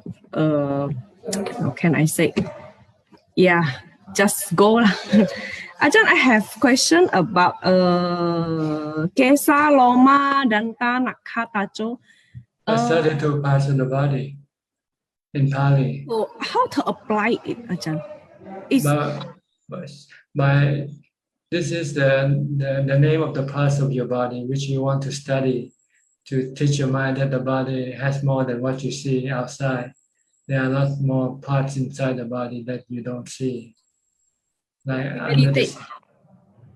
how can I say? Yeah, just go lah. Ajahn, I have question about Kesa, Loma, Danta, Nakha, Tacho. That's 32 parts of the body in Pali. So how to apply it, Ajahn? By this is the name of the parts of your body which you want to study to teach your mind that the body has more than what you see outside. There are a lot more parts inside the body that you don't see. Like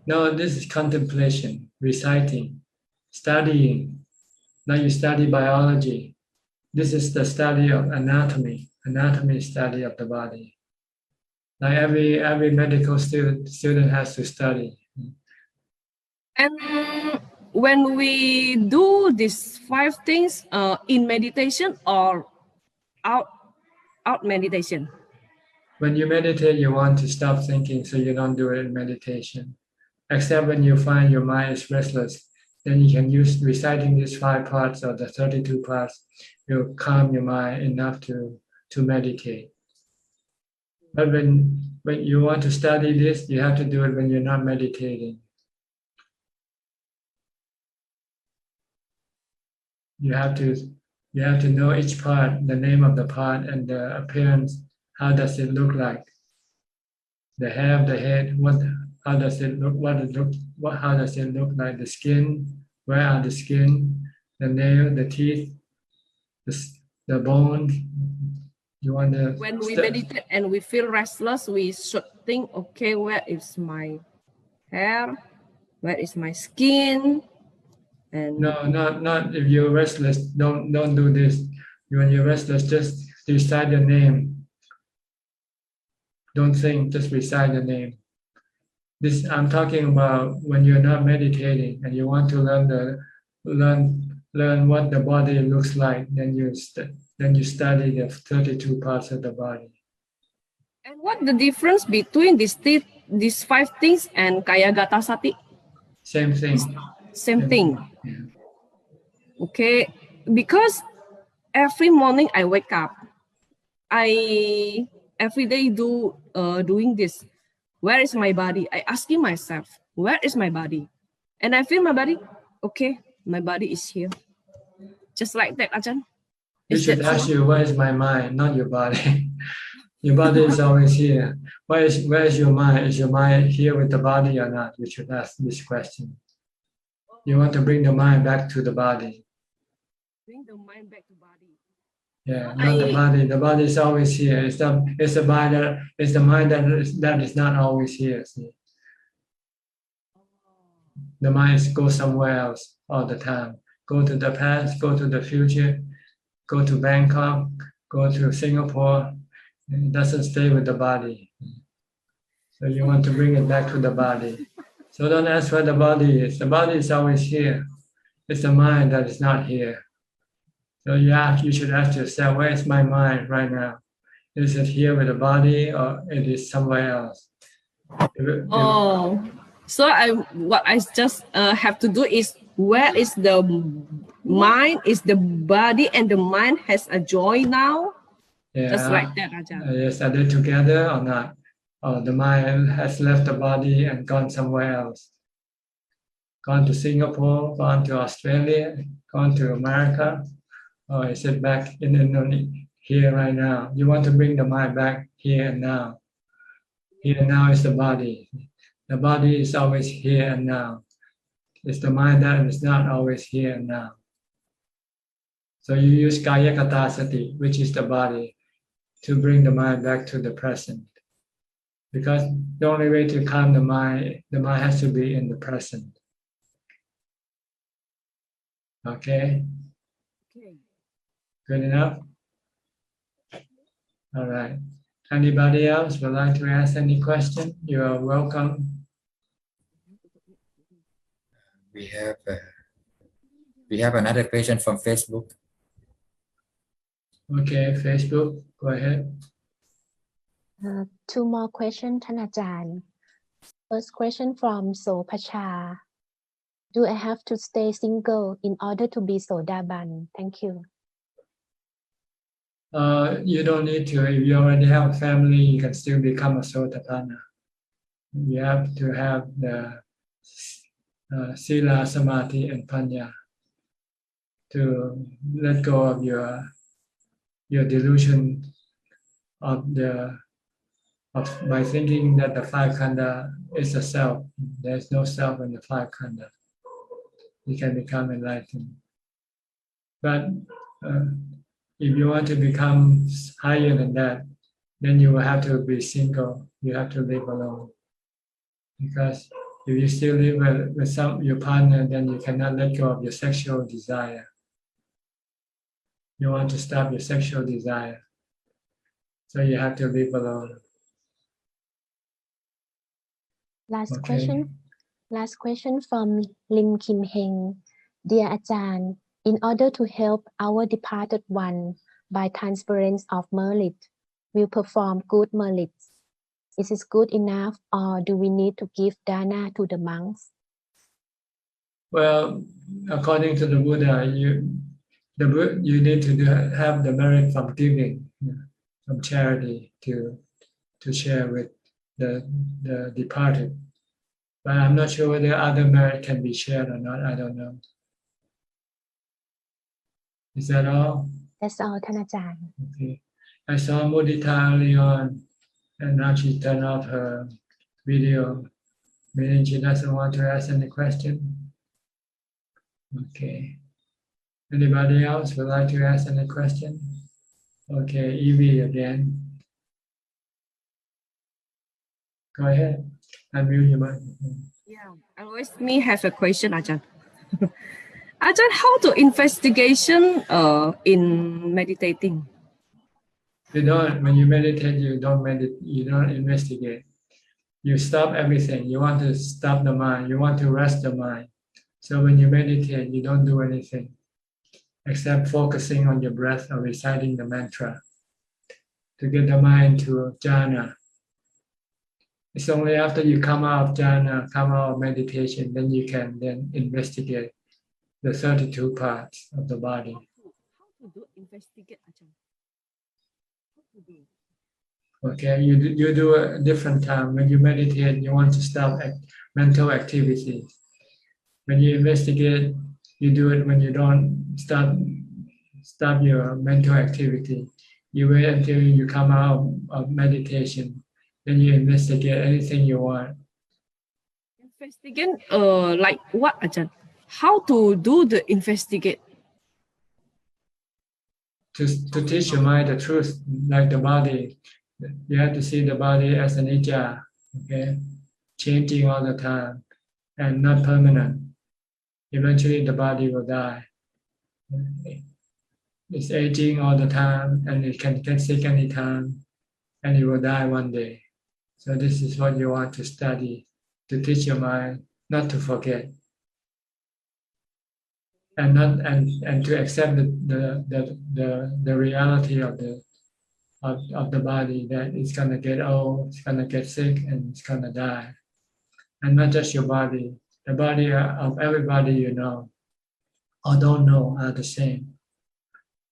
no, this is contemplation, reciting, studying. Now you study biology. This is the study of anatomy study of the body. Like every medical student has to study. And when we do these 5 things in meditation or out meditation? When you meditate, you want to stop thinking, so you don't do it in meditation. Except when you find your mind is restless, then you can use reciting these 5 parts or the 32 parts. You'll calm your mind enough to meditate. But when you want to study this, you have to do it when you're not meditating. You have to know each part, the name of the part and the appearance. How does it look like? The hair of the head. How does it look? How does it look like? The skin. Where are the skin? The nail, the teeth, the bone. You want to. When we meditate and we feel restless, we should think, okay, where is my hair? Where is my skin? And no, not if you're restless. Don't do this. When you're restless, just recite your name. Don't think, just recite the name. This I'm talking about when you're not meditating and you want to learn what the body looks like. Then you study the 32 parts of the body. And what the difference between these 5 things and Kayagata Sati? Same thing. Same thing. Yeah. Okay, because every morning I wake up, I every day doing this. Where is my body? I asking myself, where is my body? And I feel my body. Okay, my body is here. Just like that, Ajahn. You should ask you, where is my mind, not your body. Your body is always here. Where is your mind? Is your mind here with the body or not? You should ask this question. You want to bring the mind back to the body. Bring the mind back to body. Yeah, not the body. The body is always here. It's the mind that is not always here. See? The mind goes somewhere else all the time. Go to the past, go to the future, go to Bangkok, go to Singapore. It doesn't stay with the body. So you want to bring it back to the body. So don't ask where the body is. The body is always here. It's the mind that is not here. So you should ask yourself, where is my mind right now? Is it here with the body or it is somewhere else? So what I just have to do is, where is the mind? Is the body and the mind has a joy now? Yeah. Just like that, Ajahn. Yes, are they together or not? Or the mind has left the body and gone somewhere else? Gone to Singapore, gone to Australia, gone to America? Or is it back in Indonesia, here right now? You want to bring the mind back here and now. Here and now is the body. The body is always here and now. It's the mind that is not always here and now. So you use Kaya Kata Sati, which is the body, to bring the mind back to the present. Because the only way to calm the mind has to be in the present. Okay? Good enough? All right. Anybody else would like to ask any question? You are welcome. We have another question from Facebook. Okay, Facebook, go ahead. Two more questions,ท่านอาจารย์ First question from Sopacha. Do I have to stay single in order to be Sodaban? Thank you. You don't need to. If you already have a family, you can still become a Sotapanna. You have to have the Sila, Samadhi, and Panya to let go of your delusion by thinking that the five khanda is a self. There's no self in the five khanda. You can become enlightened. But if you want to become higher than that, then you will have to be single. You have to live alone. Because if you still live with your partner, then you cannot let go of your sexual desire. You want to stop your sexual desire. So you have to live alone. Last question from Lim Kim Heng. Dear Ajahn, in order to help our departed one by transference of merit, we perform good merits. Is it good enough, or do we need to give dana to the monks? Well, according to the Buddha, you need to have the merit from giving, from charity to share with the departed. But I'm not sure whether other merit can be shared or not. I don't know. Is that all? That's all, ท่านอาจารย์ Okay. I saw Mudita early on, and now she turned off her video, meaning she doesn't want to ask any question. Okay. Anybody else would like to ask any question? Okay, Evie again. Go ahead. Unmute your mic. Yeah, always me have a question, Ajahn. Ajahn, how to investigation in meditating? When you meditate, you don't investigate. You stop everything. You want to stop the mind. You want to rest the mind. So when you meditate, you don't do anything except focusing on your breath or reciting the mantra to get the mind to jhana. It's only after you come out of jhana, come out of meditation, then you can then investigate the 32 parts of the body. How to do investigate, Ajahn? How to do? Okay, you do a different time. When you meditate, you want to stop mental activities. When you investigate, you do it when you don't stop your mental activity. You wait until you come out of meditation. Then you investigate anything you want. Investigate, like what, Ajahn? How to do the investigate? to teach your mind the truth, like the body. You have to see the body as an anicca, okay, changing all the time and not permanent. Eventually, the body will die. It's aging all the time, and it can get sick anytime, and it will die one day. So this is what you want to study, to teach your mind not to forget, and to accept the reality of the body, that it's gonna get old, it's gonna get sick, and it's gonna die. And not just your body, the body of everybody you know or don't know are the same.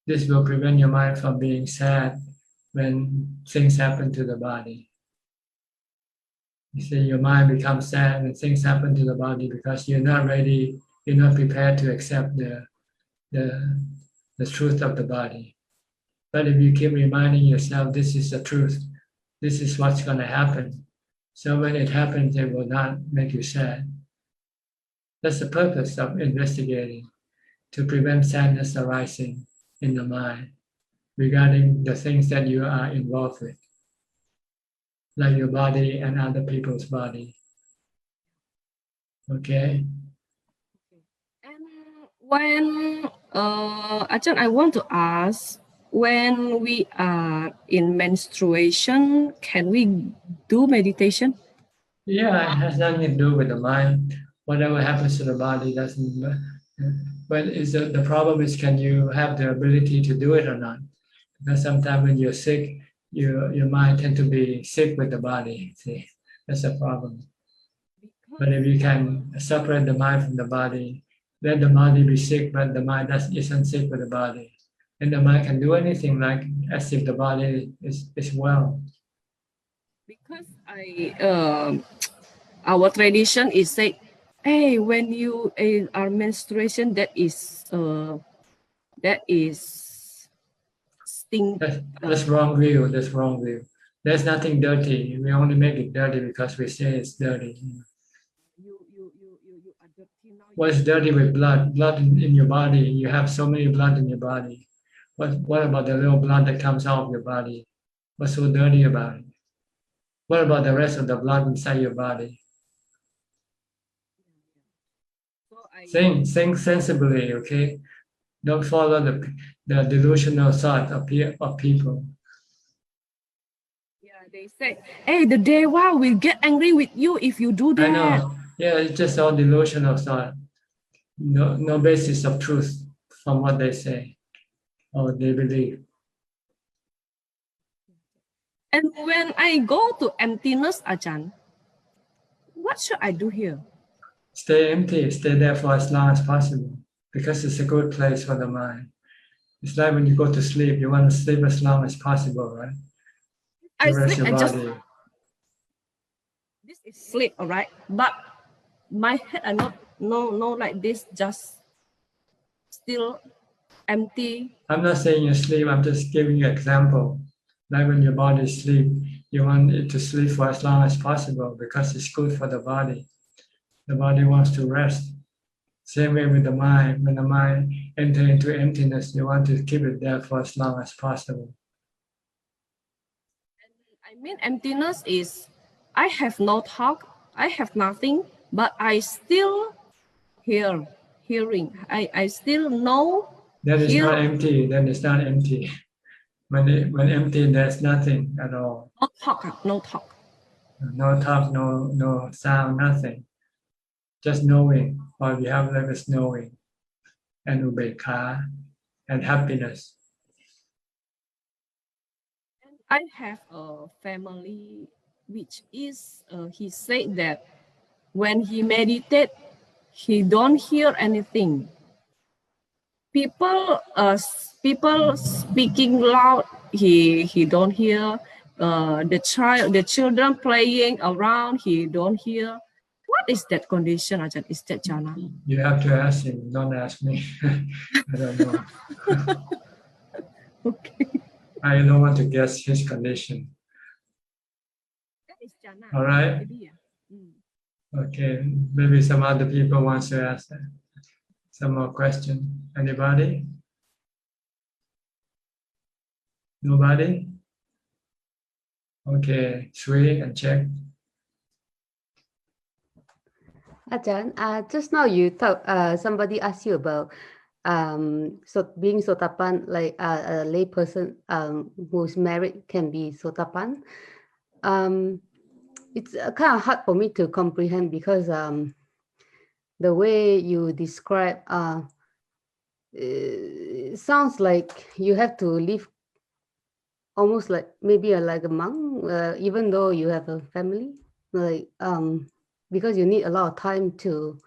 This will prevent your mind from being sad when things happen to the body. You see, your mind becomes sad when things happen to the body because you're not ready, you're not prepared to accept the truth of the body. But if you keep reminding yourself, this is the truth, this is what's going to happen. So when it happens, it will not make you sad. That's the purpose of investigating, to prevent sadness arising in the mind regarding the things that you are involved with, like your body and other people's body. Okay? When, Ajahn, I want to ask, when we are in menstruation, can we do meditation? Yeah, it has nothing to do with the mind. Whatever happens to the body doesn't. But the problem is, can you have the ability to do it or not? Because sometimes when you're sick, your mind tends to be sick with the body. See, that's a problem. But if you can separate the mind from the body, let the body be sick, but the mind isn't sick with the body, and the mind can do anything like as if the body is well. Because our tradition is say, hey, when you are menstruation, that is stink. That's wrong view. That's wrong view. There's nothing dirty. We only make it dirty because we say it's dirty. What's dirty with blood? Blood in your body. You have so many blood in your body. What about the little blood that comes out of your body? What's so dirty about it? What about the rest of the blood inside your body? Think sensibly, okay? Don't follow the delusional thought of people. Yeah, they say, hey, the Deva will get angry with you if you do that. I know. Yeah, it's just all delusional thought. No basis of truth from what they say or they believe. And when I go to emptiness, Ajahn, what should I do here? Stay empty. Stay there for as long as possible because it's a good place for the mind. It's like when you go to sleep, you want to sleep as long as possible, right? To rest your body. This is sleep, all right? But my head are not like this, just still empty. I'm not saying you sleep, I'm just giving you an example. Like when your body sleep, you want it to sleep for as long as possible because it's good for the body. The body wants to rest. Same way with the mind. When the mind enters into emptiness, you want to keep it there for as long as possible. I mean, emptiness is, I have no talk, I have nothing, but I still hearing. I still know. That is not empty. Then it's not empty. When empty, there's nothing at all. No talk, no talk. No talk, no sound, nothing. Just knowing. All we have left is knowing, and ubekkha, and happiness. And I have a family which is, he said that when he meditate, he don't hear anything. People speaking loud, he don't hear. The children playing around, he don't hear. What is that condition, Ajahn? Is that jhana? You have to ask him, don't ask me. I don't know. Okay. I don't want to guess his condition. That is jhana. All right? Okay, maybe some other people want to ask some more questions. Anybody? Nobody? Okay, 3 and check. Ajahn, just now you talk. Somebody asked you about being sotapan, like a lay person who's married can be sotapan. It's kind of hard for me to comprehend because the way you describe it sounds like you have to live almost like maybe like a monk, even though you have a family, like because you need a lot of time to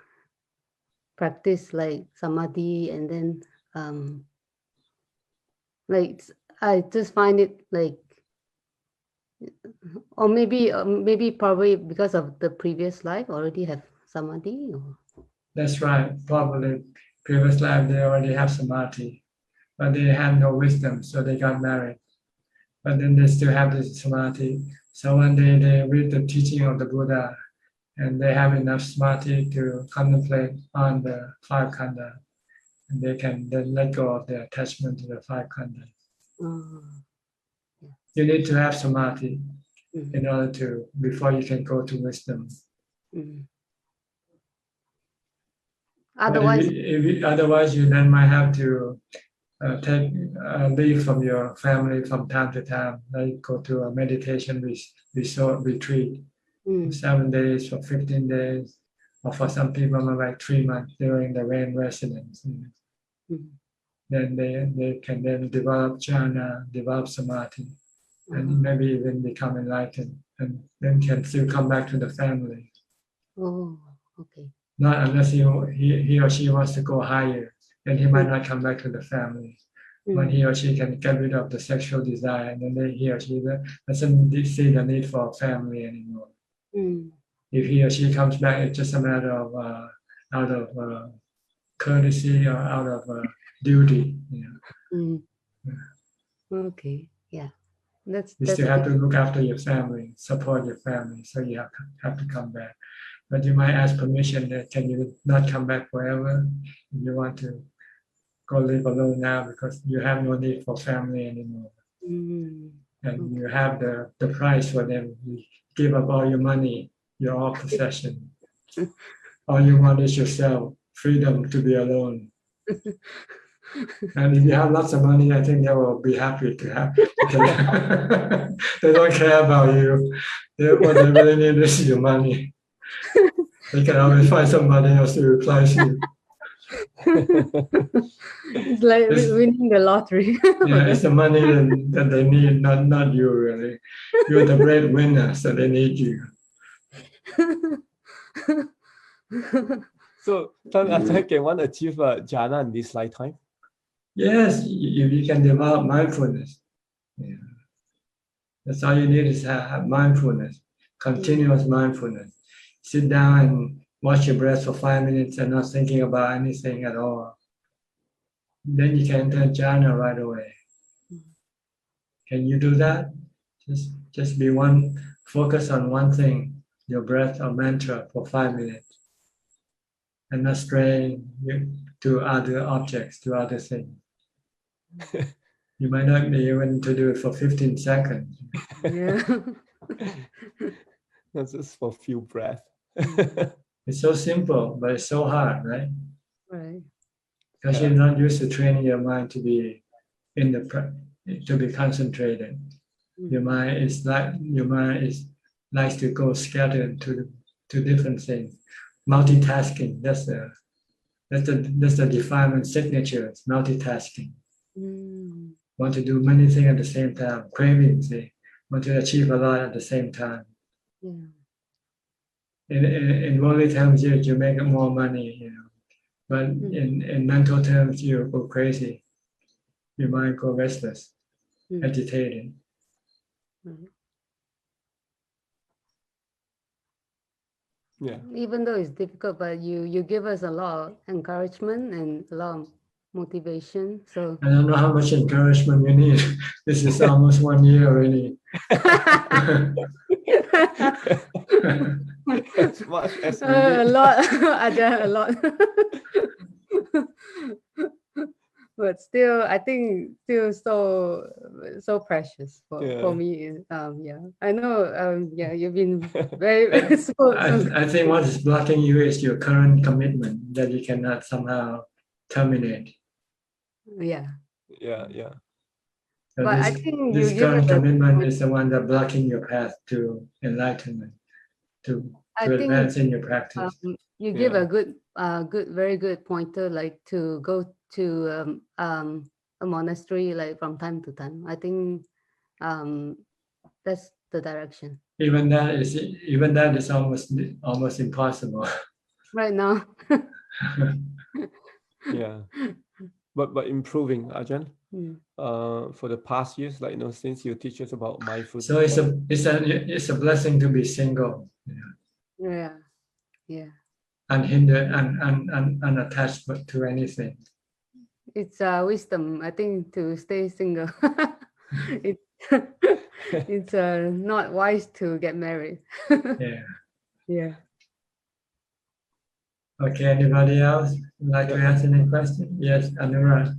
practice like samadhi, and then like I just find it like, or maybe probably because of the previous life already have samadhi. Or... That's right. Probably previous life they already have samadhi, but they had no wisdom, so they got married. But then they still have this samadhi. So one day they read the teaching of the Buddha, and they have enough samadhi to contemplate on the 5 khandha, and they can then let go of their attachment to the 5 khandha. You need to have samadhi in order to, before you can go to wisdom. Otherwise, you then might have to take leave from your family from time to time, like go to a meditation retreat, 7 days or 15 days, or for some people, like 3 months during the rain residence. Then they can then develop jhana, develop samadhi, and maybe even become enlightened, and then can still come back to the family. Oh, okay. Not unless he or she wants to go higher, then he might not come back to the family. When he or she can get rid of the sexual desire, and then he or she doesn't see the need for a family anymore. If he or she comes back, it's just a matter of out of courtesy or out of duty. Okay, yeah. You still have to look after your family, support your family, so you have to come back. But you might ask permission that can you not come back forever if you want to go live alone now because you have no need for family anymore. And you have the price for them. You give up all your money, your all possession. All you want is yourself, freedom to be alone. And if you have lots of money, I think they will be happy to have. They don't care about you. What they really need is your money. They can always find somebody else to replace you. It's like winning the lottery. Yeah, it's the money that they need, not you really. You're the breadwinner, so they need you. So, can one achieve jhana in this lifetime? Yes, you can develop mindfulness. Yeah. That's all you need is have mindfulness, continuous mindfulness. Sit down and watch your breath for 5 minutes and not thinking about anything at all. Then you can enter jhana right away. Can you do that? Just be focus on one thing, your breath or mantra for 5 minutes, and not straying to other objects, to other things. You might not be able to do it for 15 seconds. Yeah. That's just for a few breaths. It's so simple, but it's so hard, right? Right. Because you're not used to training your mind to be to be concentrated. Your mind is likes to go scattered to different things. Multitasking. That's the defilement signature. It's multitasking. Want to do many things at the same time. Cravings. Want to achieve a lot at the same time. Yeah. In worldly terms, you make more money, but in mental terms, you go crazy. Your mind go restless, agitated. Yeah. Even though it's difficult, but you give us a lot of encouragement and a lot of motivation. So I don't know how much encouragement you need. This is almost 1 year already. As much as a lot, Ajahn, a lot. but still, I think still so precious for me. Yeah, I know. Yeah, you've been very I think what is blocking you is your current commitment that you cannot somehow terminate. Yeah. So But this, I think this you give current it a commitment is the one that blocking your path to enlightenment, to advance in your practice. You give a very good pointer, like to go to a monastery like from time to time. I think that's the direction. Even that is almost impossible. Right now. Yeah. But improving, Ajahn. Mm. For the past years, like since you teach us about mindfulness. So it's a blessing to be single. Yeah. Unhindered and unattached to anything. It's wisdom, I think, to stay single. It's not wise to get married. Yeah. Okay, anybody else would like to ask any question? Yes, Anura.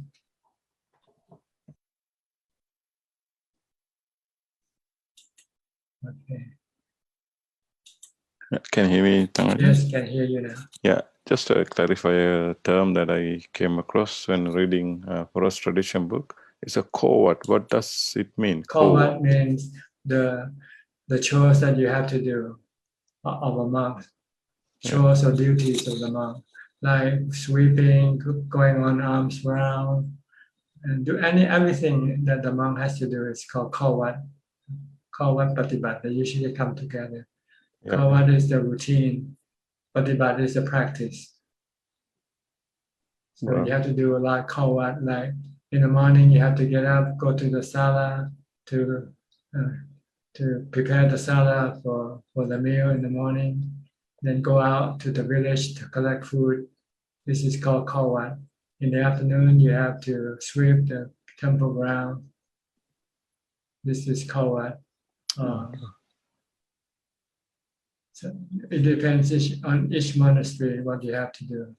Okay. Can you hear me? Yes, can hear you now. Yeah, just to clarify a term that I came across when reading Forest Tradition book. It's a kowat. What does it mean? Kowat means the chores that you have to do of a monk. Chores or duties of the monk, like sweeping, going on arms round, and do everything that the monk has to do is called kowat. Kowat patibat. They usually come together. Kowat is the routine. Patibat is the practice. So you have to do a lot of kowat. Like in the morning, you have to get up, go to the sala to prepare the sala for the meal in the morning. Then go out to the village to collect food. This is called kowat. In the afternoon, you have to sweep the temple ground. This is kowat. So it depends on each monastery what you have to do.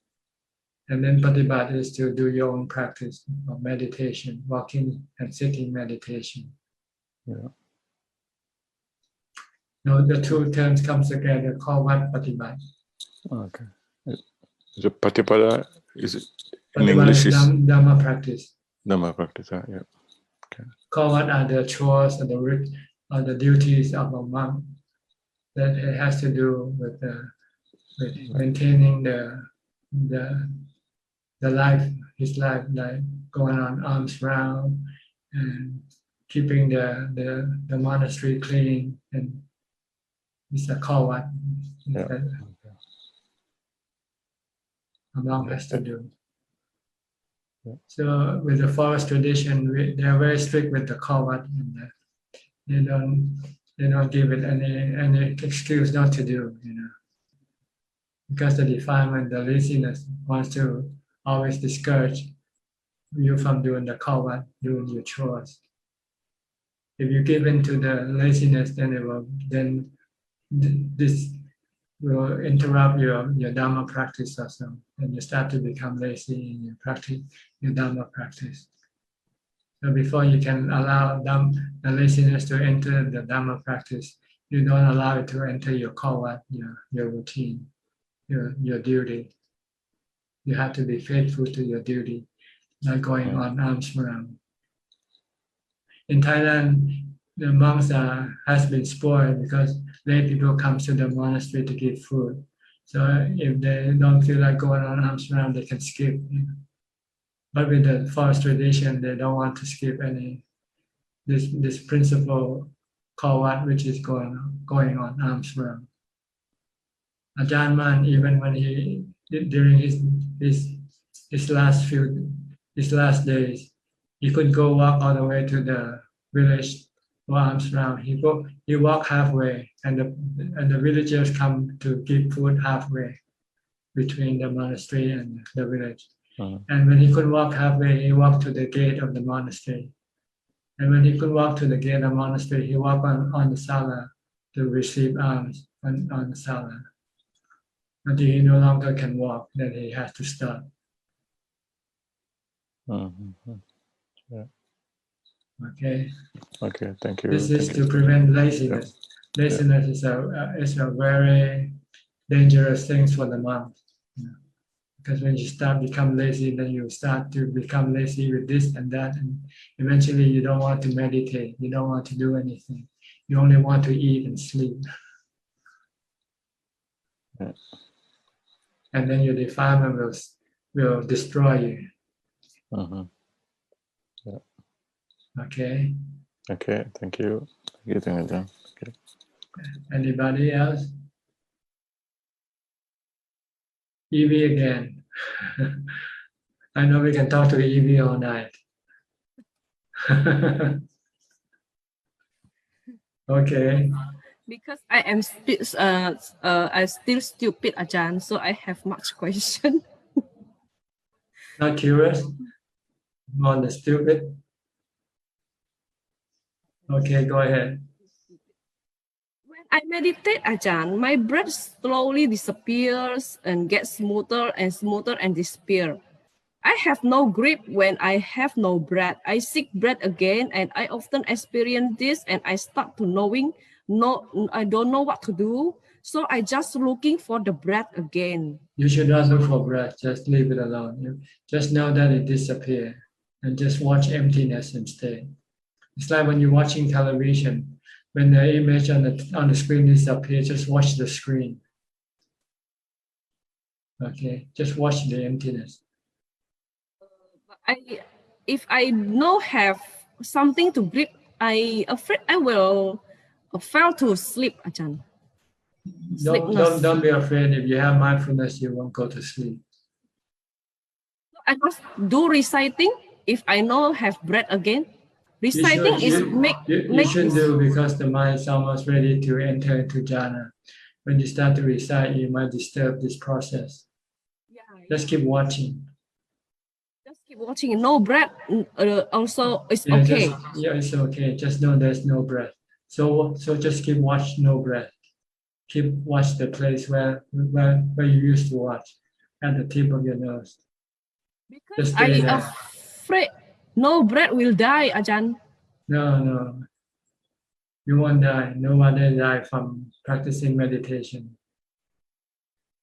And then patibat is to do your own practice of meditation, walking and sitting meditation. Yeah. No, the two terms come together, kowat patibat. Okay. The patipada is in Patibat English is is Dhamma practice. Dhamma practice. Yeah. Okay. Kowat are the chores or the duties of a monk that it has to do with maintaining the life, his life, like going on alms round and keeping the monastery clean, and it's a kowat that a monk has to do. So with the forest tradition, they are very strict with the kowat, and they don't give it any excuse not to do, because the defilement, the laziness wants to always discourage you from doing the kowat, doing your chores. If you give in to the laziness, then this will interrupt your Dhamma practice also, and you start to become lazy in your practice, your Dhamma practice. So before you can allow the laziness to enter the Dhamma practice, you don't allow it to enter your kowat, your routine, your duty. You have to be faithful to your duty, not going on arms round. In Thailand, the monks has been spoiled because lay people come to the monastery to give food. So if they don't feel like going on arms round, they can skip. But with the forest tradition, they don't want to skip this principle kowat, which is going on arms round. Ajahn, even when during his last days, he could go walk all the way to the village for arms round. He walked halfway, and the villagers come to give food halfway between the monastery and the village. And when he could walk halfway, he walked to the gate of the monastery. And when he could walk to the gate of the monastery, he walked on the sala to receive alms on the sala. Until he no longer can walk, then he has to stop. Yeah. Okay. Okay. Thank you. This is Thank to you. prevent laziness. Yeah. Laziness is a very dangerous thing for the mind. Because when you start become lazy, then you start to become lazy with this and that, and eventually you don't want to meditate. You don't want to do anything. You only want to eat and sleep. Yeah. And then your defilement will destroy you. Yeah. Okay. Okay. Thank you. Thank you, Ajahn. Okay. Anybody else? Evie again. I know we can talk to Evie all night. Okay. Because I am still stupid, Ajahn, so I have much question. Not curious? More than stupid? Okay, go ahead. When I meditate, Ajahn, my breath slowly disappears and gets smoother and disappear. I have no grip when I have no breath. I seek breath again, and I often experience this, and I start to knowing, I don't know what to do. So I just looking for the breath again. You should not look for breath, just leave it alone. You just know that it disappears and just watch emptiness instead. It's like when you're watching television, when the image on the screen disappears, just watch the screen. Okay, just watch the emptiness. If I no have something to grip, I afraid I will fall to sleep, Ajahn. Don't be afraid. If you have mindfulness, you won't go to sleep. I must do reciting if I know have breath again. Reciting you should do, because the mind is almost ready to enter into jhana. When you start to recite, you might disturb this process. Just keep watching. Just keep watching. No breath. Also, it's Yeah, okay. It's okay. Just know there's no breath. So just keep watch no breath. Keep watch the place where you used to watch, at the tip of your nose. Because I afraid no breath will die, Ajahn. No. You won't die. Nobody die from practicing meditation.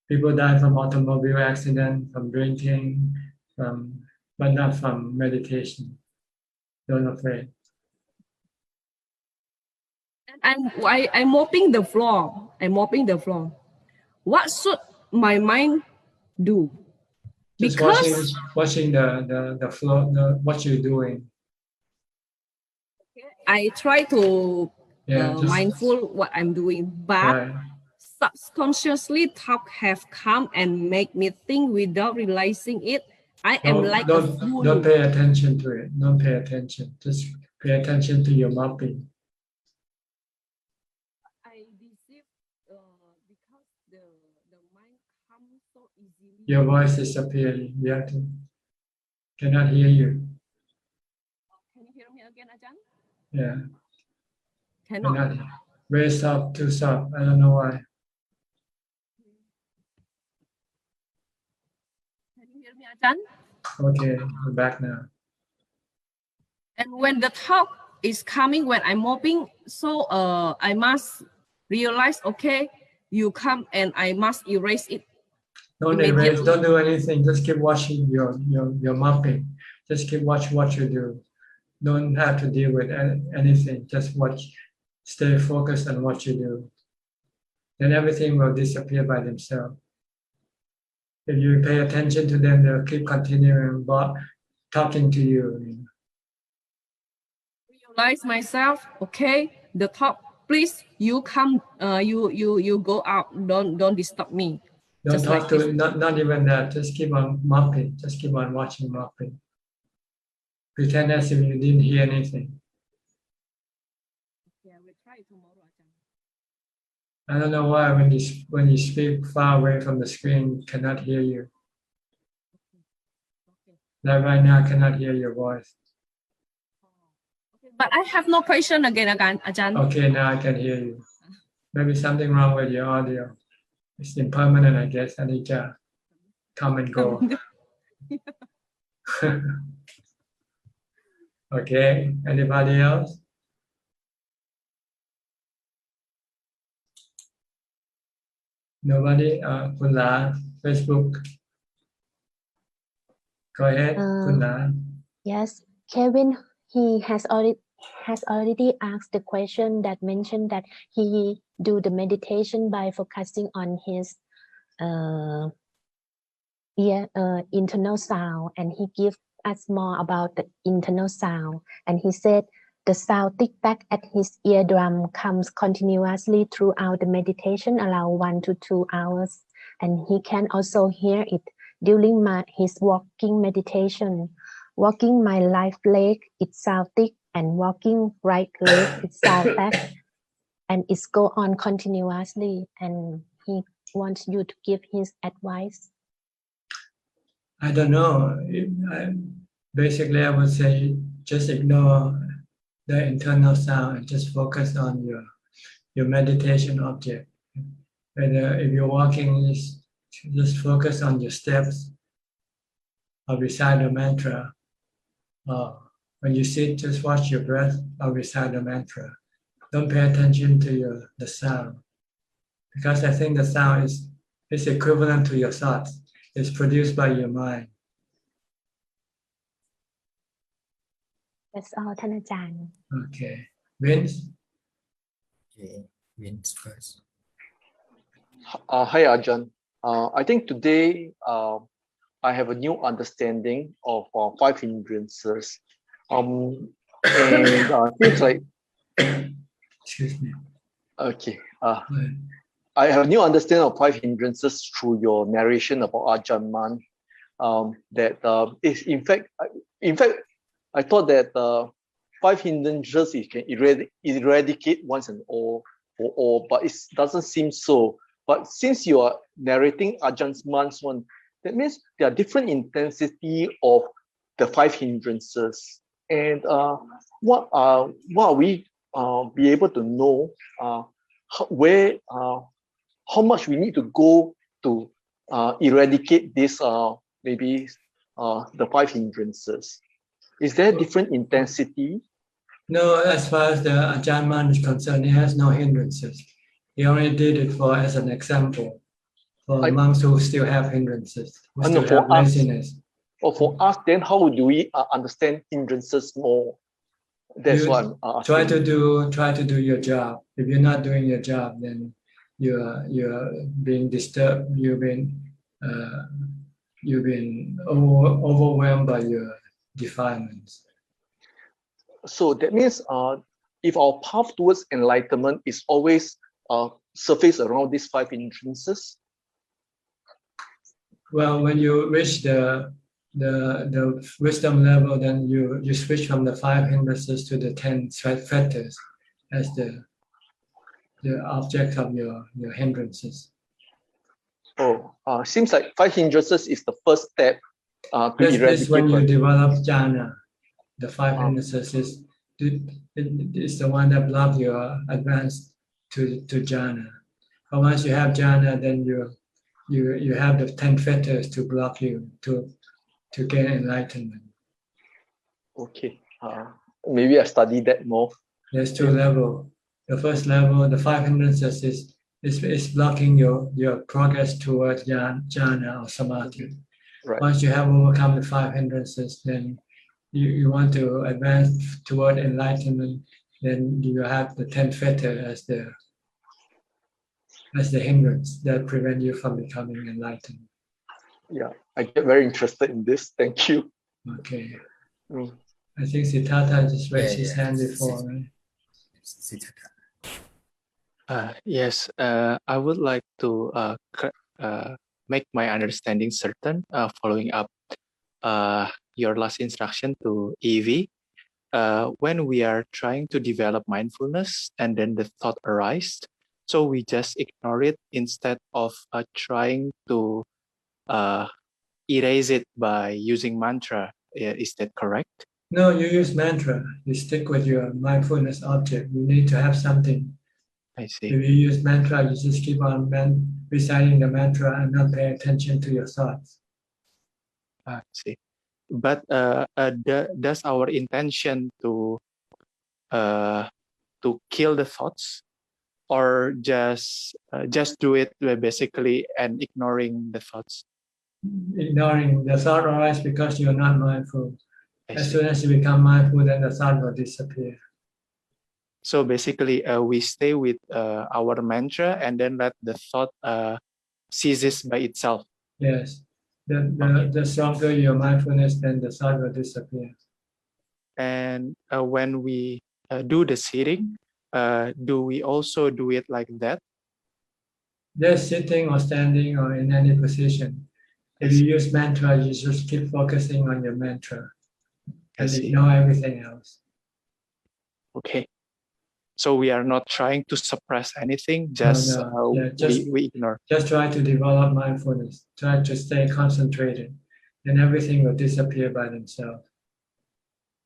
People die from automobile accident, from drinking, but not from meditation. Don't afraid. And I'm mopping the floor. What should my mind do? Just Because watching the flow, what you're doing. I try to just mindful what I'm doing, but subconsciously thought have come and make me think without realizing it. I am like a fool. Don't pay attention to it. Don't pay attention. Just pay attention to your mopping. I deceive because the mind comes so easily. Your voice disappearing. You have to. Cannot hear you. Can you hear me again, Ajahn? Yeah. Cannot. Very soft, too soft. I don't know why. Can you hear me, Ajahn? Okay, we're back now. And when the thought is coming when I'm mopping, so I must realize, okay, you come and I must erase it. Don't erase, don't do anything. Just keep watching your mopping. Just keep watch what you do. Don't have to deal with anything. Just watch. Stay focused on what you do. Then everything will disappear by themselves. If you pay attention to them, they'll keep continuing talking to you. Realize myself, okay, the thought, please, you come, you go out, don't disturb me. Don't talk to, not even that, just keep on mopping, just keep on watching mopping. Pretend as if you didn't hear anything. Yeah, we'll try tomorrow. I don't know why when you speak far away from the screen, cannot hear you. Like right now, I cannot hear your voice. But I have no question again, Ajahn. Okay, now I can hear you. Maybe something wrong with your audio. It's impermanent, I guess. I need to come and go. Okay, anybody else? Nobody? Kunla, Facebook. Go ahead, Kunla. Yes, Kevin, he has already asked the question that mentioned that he do the meditation by focusing on his internal sound, and he give us more about the internal sound. And he said the sound tick back at his eardrum comes continuously throughout the meditation, around 1 to 2 hours, and he can also hear it during his walking meditation. Walking my left leg, it sound tick, and walking right leg, it sound back, and it's go on continuously. And he wants you to give his advice. I don't know. Basically, I would say just ignore the internal sound and just focus on your meditation object. Whether if you're walking, just focus on your steps or recite the mantra. When you sit, just watch your breath or recite the mantra. Don't pay attention to the sound, because I think the sound is equivalent to your thoughts. It's produced by your mind. That's all,ท่านอาจารย์ Okay. Vince? Okay, Vince first. Hi, Ajahn. I think today I have a new understanding of 5 hindrances. And seems like... Excuse me. Okay. I have a new understanding of 5 hindrances through your narration about Ajahn. That is in fact, I thought that 5 hindrances you can eradicate once and all for all, but it doesn't seem so. But since you are narrating Ajahn Man's one, that means there are different intensity of the 5 hindrances. And what are we be able to know how much we need to go to eradicate this maybe the 5 hindrances? Is there different intensity? No, as far as the Ajahn Man is concerned, he has no hindrances. He only did it as an example for monks who still have hindrances, who still have laziness. Or for us, then how do we understand hindrances more? That's what I'm asking. Try to do your job. If you're not doing your job, then you're being disturbed. You've been overwhelmed by your defilements. So that means if our path towards enlightenment is always surface around these 5 hindrances? Well, when you reach the wisdom level, then you switch from the 5 hindrances to the 10 fetters as the object of your hindrances. Seems like 5 hindrances is the first step to This eradicate. is when you develop jhana. The 5 hindrances is the one that block your advance to jhana. But once you have jhana, then you have the 10 fetters to block you to gain enlightenment. Okay. Maybe I study that more. There's 2 levels. The first level, the 5 hindrances is blocking your progress towards jhana or samadhi. Right. Once you have overcome the 5 hindrances, then you want to advance toward enlightenment, then you have the 10 fetters as the hindrance that prevent you from becoming enlightened. Yeah, I get very interested in this. Thank you. Okay. I think Siddhartha just raised his hand before, right? Yes, I would like to make my understanding certain, following up your last instruction to Evie. When we are trying to develop mindfulness and then the thought arises, so we just ignore it instead of trying to erase it by using mantra. Is that correct? No, you use mantra. You stick with your mindfulness object. You need to have something. I see. If you use mantra, you just keep on reciting the mantra and not pay attention to your thoughts. I see. does our intention to kill the thoughts, or just do it basically and ignoring the thoughts? Ignoring the thought arise because you're not mindful. As soon as you become mindful, then the thought will disappear. So basically, we stay with our mantra and then let the thought ceases by itself. Yes. The stronger your mindfulness, then the thought will disappear. And when we do the sitting, do we also do it like that? Just sitting or standing or in any position. If you use mantra, you just keep focusing on your mantra and ignore everything else. Okay. So we are not trying to suppress anything, just, we ignore. Just try to develop mindfulness. Try to stay concentrated, and everything will disappear by themselves.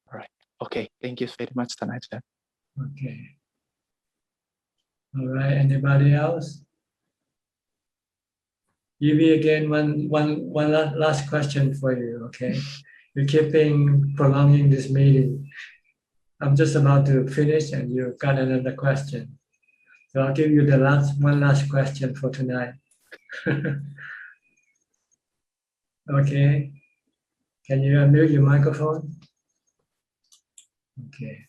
All right. Okay. Thank you very much, Tanajan. Okay. All right. Anybody else? Evie, again, one last question for you. Okay. You're keeping prolonging this meeting. I'm just about to finish, and you've got another question. So I'll give you the one last question for tonight. Okay. Can you unmute your microphone? Okay.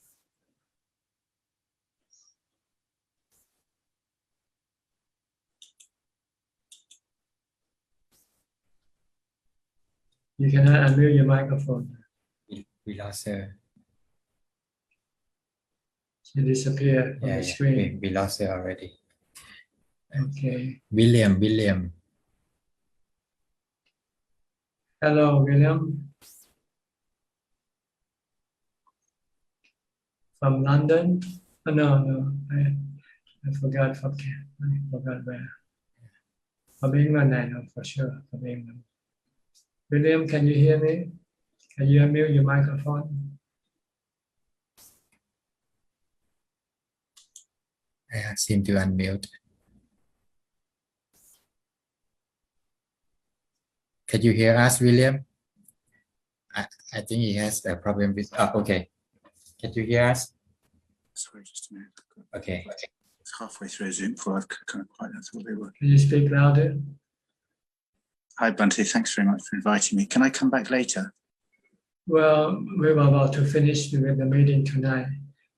You cannot unmute your microphone. We lost her. She disappeared from the screen. We lost her already. Okay. William. Hello, William. From London? Oh, no. I forgot where. From England, I know for sure. From England. William, can you hear me? Can you unmute your microphone? I asked him to unmute. Can you hear us, William? I think he has a problem with. Okay. Can you hear us? Sorry, just a minute. Okay. It's halfway through Zoom before I've kind of quite that's what they were. Can you speak louder? Hi, Bunty. Thanks very much for inviting me. Can I come back later? Well, we were about to finish with the meeting tonight.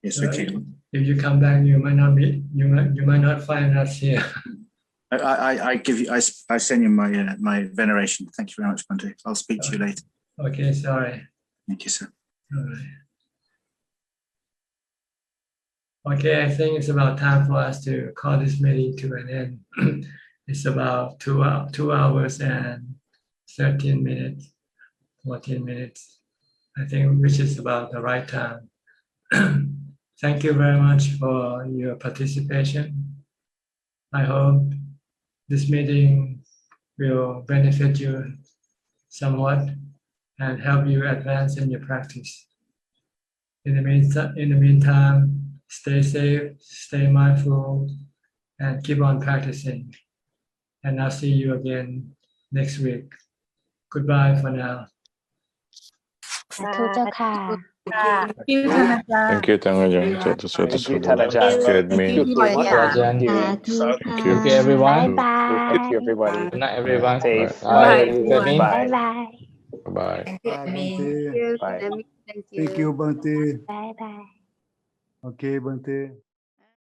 Yes, So okay. If you come back, you might not find us here. I send you my veneration. Thank you very much, Bunty. I'll speak to you later. Okay, sorry. Thank you, sir. All right. Okay, I think it's about time for us to call this meeting to an end. It's about 2 hours and 13 minutes, 14 minutes, I think, which is about the right time. Thank you very much for your participation. I hope this meeting will benefit you somewhat and help you advance in your practice. In the meantime, stay safe, stay mindful, and keep on practicing. And I'll see you again next week. Goodbye for now. สาธุเจ้าค่ะ Thank you, Tanajan. Great meeting. Thank you, everyone. Bye. Thank you, everybody. Good night, everyone. Bye. Bye. Bye. Thank you. Thank you, Bunty. Bye bye. Okay, Bunty.